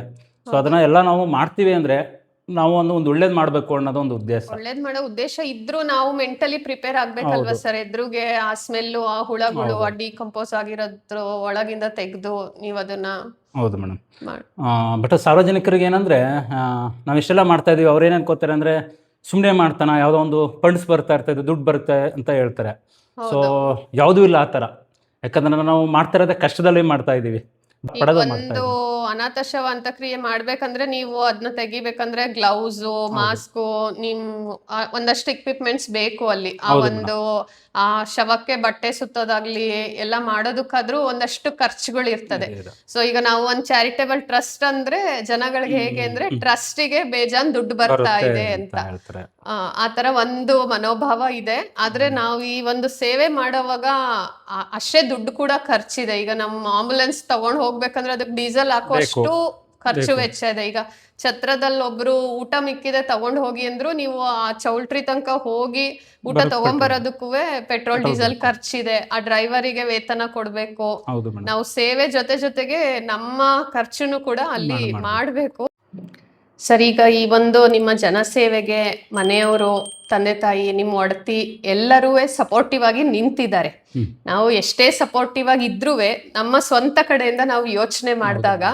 Speaker 2: ಸೊ ಅದನ್ನು ಎಲ್ಲ ನಾವು ಮಾಡ್ತೀವಿ ಅಂದರೆ ನಾವು ಒಂದು ಒಳ್ಳೇದು ಮಾಡಬೇಕು ಅನ್ನೋದು ಒಂದು ಉದ್ದೇಶ.
Speaker 1: ಒಳ್ಳೇದು ಮಾಡೋ ಉದ್ದೇಶ ಇದ್ರೂ ನಾವು ಮೆಂಟಲಿ ಪ್ರಿಪೇರ್ ಆಗ್ಬೇಕಲ್ವಾ ಸರ್. ಎದುರುಗೆ ಆ ಸ್ಮೆಲ್ಲು, ಆ ಹುಳಗಳು, ಆ ಡಿಕಂಪೋಸ್ ಆಗಿರೋದ್ರ ಒಳಗಿಂದ ತೆಗೆದು ನೀವು ಅದನ್ನ.
Speaker 2: ಹೌದು ಮೇಡಮ್. ಬಟ್ ಸಾರ್ವಜನಿಕರಿಗೆ ಏನಂದರೆ, ನಾವಿಷ್ಟೆಲ್ಲ ಮಾಡ್ತಾ ಇದೀವಿ, ಅವ್ರು ಏನು ಅನ್ಕೋತಾರೆ ಅಂದರೆ ಸುಮ್ಮನೆ ಮಾಡ್ತಾನೆ, ಯಾವುದೋ ಒಂದು ಫಂಡ್ಸ್ ಬರ್ತಾ ಇರ್ತದೆ, ದುಡ್ಡು ಬರುತ್ತೆ ಅಂತ ಹೇಳ್ತಾರೆ. ಸೊ ಯಾವುದೂ ಇಲ್ಲ ಆ ಥರ. ಯಾಕಂದ್ರೆ ನಾವು ಮಾಡ್ತಾ ಇರೋದೇ ಕಷ್ಟದಲ್ಲಿ ಮಾಡ್ತಾ ಇದ್ದೀವಿ.
Speaker 1: ಒಂದು ಅನಾಥ ಶವ ಅಂತ್ಯಕ್ರಿಯೆ ಮಾಡ್ಬೇಕಂದ್ರೆ ನೀವು ಅದನ್ನ ತೆಗಿಬೇಕಂದ್ರೆ ಗ್ಲೌಸು, ಮಾಸ್ಕು, ಒಂದಷ್ಟು ಇಕ್ವಿಪ್ಮೆಂಟ್ಸ್ ಬೇಕು ಅಲ್ಲಿ. ಆ ಒಂದು ಆ ಶವಕ್ಕೆ ಬಟ್ಟೆ ಸುತ್ತೋದಾಗ್ಲಿ ಎಲ್ಲ ಮಾಡೋದಕ್ಕಾದ್ರೂ ಒಂದಷ್ಟು ಖರ್ಚುಗಳು ಇರ್ತದೆ. ಸೊ ಈಗ ನಾವು ಒಂದು ಚಾರಿಟೇಬಲ್ ಟ್ರಸ್ಟ್ ಅಂದ್ರೆ ಜನಗಳಿಗೆ ಹೇಗೆ ಅಂದ್ರೆ ಟ್ರಸ್ಟಿಗೆ ಬೇಜಾನ್ ದುಡ್ಡು ಬರ್ತಾ ಇದೆ ಅಂತ ಆ ತರ ಒಂದು ಮನೋಭಾವ ಇದೆ. ಆದ್ರೆ ನಾವು ಈ ಒಂದು ಸೇವೆ ಮಾಡೋವಾಗ ಅಷ್ಟೇ ದುಡ್ಡು ಕೂಡ ಖರ್ಚಿದೆ. ಈಗ ನಮ್ಮ ಆಂಬುಲೆನ್ಸ್ ತಗೊಂಡ್ ಹೋಗ್ಬೇಕಂದ್ರೆ ಅದಕ್ಕೆ ಡೀಸೆಲ್ ಹಾಕುವಷ್ಟು ಖರ್ಚು ವೆಚ್ಚ ಇದೆ. ಈಗ ಛತ್ರದಲ್ಲಿ ಒಬ್ರು ಊಟ ಮಿಕ್ಕಿದೆ ತಗೊಂಡ್ ಹೋಗಿ ಅಂದ್ರು ನೀವು ಆ ಚೌಲ್ಟ್ರಿ ತನಕ ಹೋಗಿ ಊಟ ತಗೊಂಡ್ಬರೋದಕ್ಕೂ ಪೆಟ್ರೋಲ್ ಡೀಸೆಲ್ ಖರ್ಚಿದೆ. ಆ ಡ್ರೈವರಿಗೆ ವೇತನ ಕೊಡ್ಬೇಕು. ನಾವು ಸೇವೆ ಜೊತೆಗೆ ನಮ್ಮ ಖರ್ಚುನು ಕೂಡ ಅಲ್ಲಿ ಮಾಡ್ಬೇಕು. ಸರ್, ಈಗ ಈ ಒಂದು ನಿಮ್ಮ ಜನಸೇವೆಗೆ ಮನೆಯವರು, ತಂದೆ ತಾಯಿ, ನಿಮ್ಮ ಒಡತಿ ಎಲ್ಲರೂ ಸಪೋರ್ಟಿವ್ ಆಗಿ ನಿಂತಿದ್ದಾರೆ. ನಾವು ಎಷ್ಟೇ ಸಪೋರ್ಟಿವ್ ಆಗಿ ಇದ್ರೂ ನಮ್ಮ ಸ್ವಂತ ಕಡೆಯಿಂದ ನಾವು ಯೋಚನೆ ಮಾಡಿದಾಗ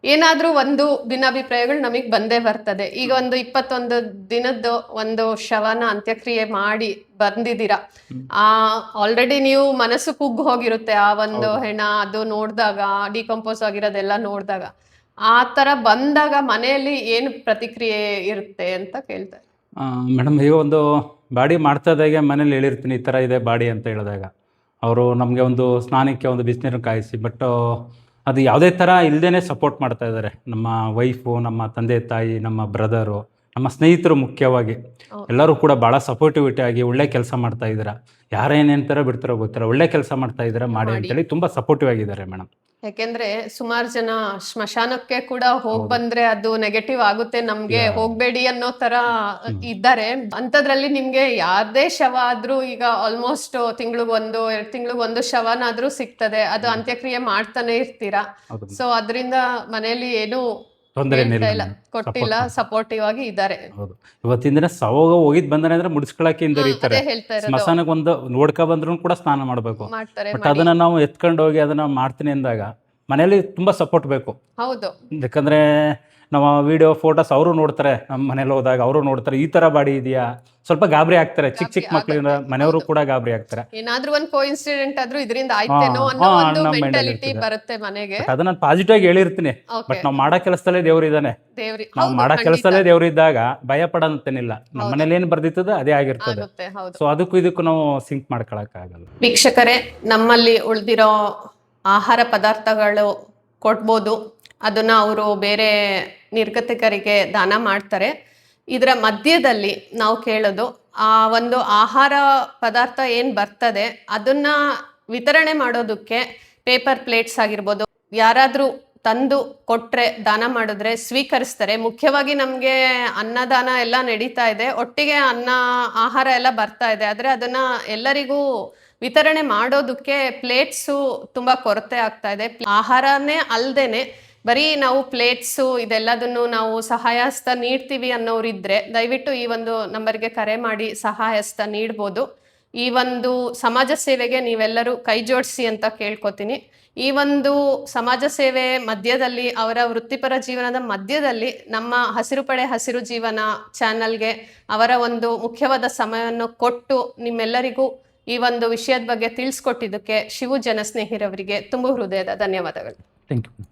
Speaker 1: ಏನಾದ್ರೂ ಒಂದು ಭಿನ್ನಾಭಿಪ್ರಾಯಗಳು ನಮಗ್ ಬಂದೇ ಬರ್ತದೆ. ಈಗ ಒಂದು 21 ದಿನದ್ದು ಒಂದು ಶವನ ಅಂತ್ಯಕ್ರಿಯೆ ಮಾಡಿ ಬಂದಿದ್ದೀರಾ, ಆಲ್ರೆಡಿ ನೀವು ಮನಸ್ಸು ಕುಗ್ಗು ಹೋಗಿರುತ್ತೆ ಆ ಒಂದು ಹೆಣ ಅದು ನೋಡಿದಾಗ, ಡಿಕಂಪೋಸ್ ಆಗಿರೋದೆಲ್ಲ ನೋಡಿದಾಗ. ಆ ತರ ಬಂದಾಗ ಮನೆಯಲ್ಲಿ ಏನು ಪ್ರತಿಕ್ರಿಯೆ ಇರುತ್ತೆ ಅಂತ ಕೇಳ್ತಾರೆ.
Speaker 2: ಮೇಡಮ್, ಈಗ ಒಂದು ಬಾಡಿ ಮಾಡ್ತಾ ಇದ್ದಾಗೆ ಮನೇಲಿ ಹೇಳಿರ್ತೀನಿ ಈ ಥರ ಇದೆ ಬಾಡಿ ಅಂತ ಹೇಳಿದಾಗ ಅವರು ನಮಗೆ ಒಂದು ಸ್ನಾನಕ್ಕೆ ಒಂದು ಬಿಸಿನೀರು ಕಾಯಿಸಿ, ಬಟ್ ಅದು ಯಾವುದೇ ಥರ ಇಲ್ಲದೇ ಸಪೋರ್ಟ್ ಮಾಡ್ತಾ ಇದ್ದಾರೆ. ನಮ್ಮ ವೈಫು, ನಮ್ಮ ತಂದೆ ತಾಯಿ, ನಮ್ಮ ಬ್ರದರು, ನಮ್ಮ ಸ್ನೇಹಿತರು ಮುಖ್ಯವಾಗಿ ಎಲ್ಲರೂ ಕೂಡ ಭಾಳ ಸಪೋರ್ಟಿವಿಟಿ ಆಗಿ ಒಳ್ಳೆ ಕೆಲಸ ಮಾಡ್ತಾ ಇದ್ದೀರಾ, ಯಾರೇನೇನು ಥರ ಬಿಡ್ತಾರೋ ಗೊತ್ತಿಲ್ಲ, ಒಳ್ಳೆ ಕೆಲಸ ಮಾಡ್ತಾ ಇದ್ದೀರಾ ಮಾಡಿ ಅಂತೇಳಿ ತುಂಬ ಸಪೋರ್ಟಿವ್ ಆಗಿದ್ದಾರೆ ಮೇಡಮ್.
Speaker 1: ಯಾಕೆಂದ್ರೆ ಸುಮಾರು ಜನ ಸ್ಮಶಾನಕ್ಕೆ ಕೂಡ ಹೋಗ್ ಬಂದ್ರೆ ಅದು ನೆಗೆಟಿವ್ ಆಗುತ್ತೆ, ನಮ್ಗೆ ಹೋಗ್ಬೇಡಿ ಅನ್ನೋ ತರ ಇದ್ದಾರೆ. ಅಂತದ್ರಲ್ಲಿ ನಿಮ್ಗೆ ಯಾವ್ದೇ ಶವ ಆದ್ರೂ ಈಗ ಆಲ್ಮೋಸ್ಟ್ ತಿಂಗ್ಳಿಗೊಂದು 2 ತಿಂಗ್ಳಿಗೊಂದು ಶವನಾದ್ರೂ ಸಿಗ್ತದೆ, ಅದು ಅಂತ್ಯಕ್ರಿಯೆ ಮಾಡ್ತಾನೆ ಇರ್ತೀರಾ. ಸೊ ಅದರಿಂದ ಮನೆಯಲ್ಲಿ ಏನು
Speaker 2: ತೊಂದರೆ
Speaker 1: ಕೊಟ್ಟಿಲ್ಲ, ಸಪೋರ್ಟಿವ್ ಆಗಿ ಇದ್ದಾರೆ.
Speaker 2: ಹೌದು, ಇವತ್ತಿನ ದಿನ ಸವಾಗ ಹೋಗಿದ್ ಬಂದ್ರೆ ಅಂದ್ರೆ ಮುಡಿಸ್ಕೊಳಕ್ಕೆ ಹಿಂದರಿತಾರೆ. ಸ್ಮಶಾನಕ್ಕೆ ಒಂದು ನೋಡ್ಕೊ ಬಂದ್ರು ಕೂಡ ಸ್ನಾನ ಮಾಡ್ಬೇಕು, ಬಟ್ ಅದನ್ನ ನಾವು ಎತ್ಕೊಂಡು ಹೋಗಿ ಅದನ್ನ ಮಾಡ್ತೀನಿ ಅಂದಾಗ ಮನೇಲಿ ತುಂಬಾ ಸಪೋರ್ಟ್ ಬೇಕು.
Speaker 1: ಹೌದು,
Speaker 2: ಯಾಕಂದ್ರೆ ನಮ್ಮ ವಿಡಿಯೋ ಫೋಟೋಸ್ ಅವರು ನೋಡ್ತಾರೆ, ನಮ್ಮ ಮನೇಲಿ ಹೋದಾಗ ಅವರು ನೋಡ್ತಾರೆ ಈ ತರ ಬಾಡಿ ಇದೆಯಾ, ಸ್ವಲ್ಪ ಗಾಬರಿ ಆಗ್ತಾರೆ. ಚಿಕ್ಕ ಮಕ್ಳಿಂದ ಮನೆಯವರು ಕೂಡ ಗಾಬರಿ ಆಗ್ತಾರೆ.
Speaker 1: ಏನಾದ್ರೂ ಒಂದು ಕೋಇನ್ಸಿಡೆಂಟ್ ಆದ್ರೂ ಇದರಿಂದ ಆಯ್ತೇನೋ ಅನ್ನೋ ಒಂದು ಮೆಂಟಾಲಿಟಿ ಬರುತ್ತೆ ಮನೆಗೆ.
Speaker 2: ಅದನ್ನ ಪಾಸಿಟಿವ್ ಆಗಿ ಹೇಳಿರ್ತೀನಿ, ಬಟ್ ನಾವು ಮಾಡೋ ಕೆಲಸದಲ್ಲೇ ದೇವ್ರು ಇದ್ದಾನೆ. ನಾವು ಮಾಡೋ ಕೆಲಸದಲ್ಲೇ ದೇವ್ರು ಇದ್ದಾಗ ಭಯ ಪಡೋಂತೇನಿಲ್ಲ. ನಮ್ಮ ಮನೇಲಿ ಏನ್ ಬರ್ದಿರ್ತದೆ ಅದೇ ಆಗಿರ್ತದೆ. ಸೊ ಅದಕ್ಕೂ ಇದಕ್ಕೂ ನಾವು ಸಿಂಕ್ ಮಾಡ್ಕೊಳಕ್ ಆಗಲ್ಲ.
Speaker 1: ವೀಕ್ಷಕರೇ, ನಮ್ಮಲ್ಲಿ ಉಳಿದಿರೋ ಆಹಾರ ಪದಾರ್ಥಗಳು ಕೊಡ್ಬೋದು, ಅದನ್ನ ಅವರು ಬೇರೆ ನಿರ್ಗತಿಕರಿಗೆ ದಾನ ಮಾಡ್ತಾರೆ. ಇದರ ಮಧ್ಯದಲ್ಲಿ ನಾವು ಕೇಳೋದು, ಆ ಒಂದು ಆಹಾರ ಪದಾರ್ಥ ಏನು ಬರ್ತದೆ ಅದನ್ನ ವಿತರಣೆ ಮಾಡೋದಕ್ಕೆ ಪೇಪರ್ ಪ್ಲೇಟ್ಸ್ ಆಗಿರ್ಬೋದು, ಯಾರಾದರೂ ತಂದು ಕೊಟ್ರೆ ದಾನ ಮಾಡಿದ್ರೆ ಸ್ವೀಕರಿಸ್ತಾರೆ. ಮುಖ್ಯವಾಗಿ ನಮಗೆ ಅನ್ನದಾನ ಎಲ್ಲ ನಡೀತಾ ಇದೆ, ಒಟ್ಟಿಗೆ ಆಹಾರ ಎಲ್ಲ ಬರ್ತಾ ಇದೆ, ಆದರೆ ಅದನ್ನ ಎಲ್ಲರಿಗೂ ವಿತರಣೆ ಮಾಡೋದಕ್ಕೆ ಪ್ಲೇಟ್ಸು ತುಂಬ ಕೊರತೆ ಆಗ್ತಾ ಇದೆ. ಆಹಾರನೇ ಅಲ್ದೇನೆ ಬರೀ ನಾವು ಪ್ಲೇಟ್ಸು ಇದೆಲ್ಲದನ್ನು ನಾವು ಸಹಾಯಹಸ್ತ ನೀಡ್ತೀವಿ ಅನ್ನೋರಿದ್ರೆ ದಯವಿಟ್ಟು ಈ ಒಂದು ನಂಬರ್ಗೆ ಕರೆ ಮಾಡಿ ಸಹಾಯಹಸ್ತ ನೀಡ್ಬೋದು. ಈ ಒಂದು ಸಮಾಜ ಸೇವೆಗೆ ನೀವೆಲ್ಲರೂ ಕೈ ಜೋಡಿಸಿ ಅಂತ ಕೇಳ್ಕೊತೀನಿ. ಈ ಒಂದು ಸಮಾಜ ಸೇವೆ ಮಧ್ಯದಲ್ಲಿ, ಅವರ ವೃತ್ತಿಪರ ಜೀವನದ ಮಧ್ಯದಲ್ಲಿ ನಮ್ಮ ಹಸಿರು ಪಡೆ ಹಸಿರು ಜೀವನ ಚಾನಲ್ಗೆ ಅವರ ಒಂದು ಮುಖ್ಯವಾದ ಸಮಯವನ್ನು ಕೊಟ್ಟು ನಿಮ್ಮೆಲ್ಲರಿಗೂ ಈ ಒಂದು ವಿಷಯದ ಬಗ್ಗೆ ತಿಳಿಸ್ಕೊಟ್ಟಿದ್ದಕ್ಕೆ ಶಿವು ಜನಸ್ನೇಹಿರವರಿಗೆ ತುಂಬ ಹೃದಯದ ಧನ್ಯವಾದಗಳು.
Speaker 2: Thank you.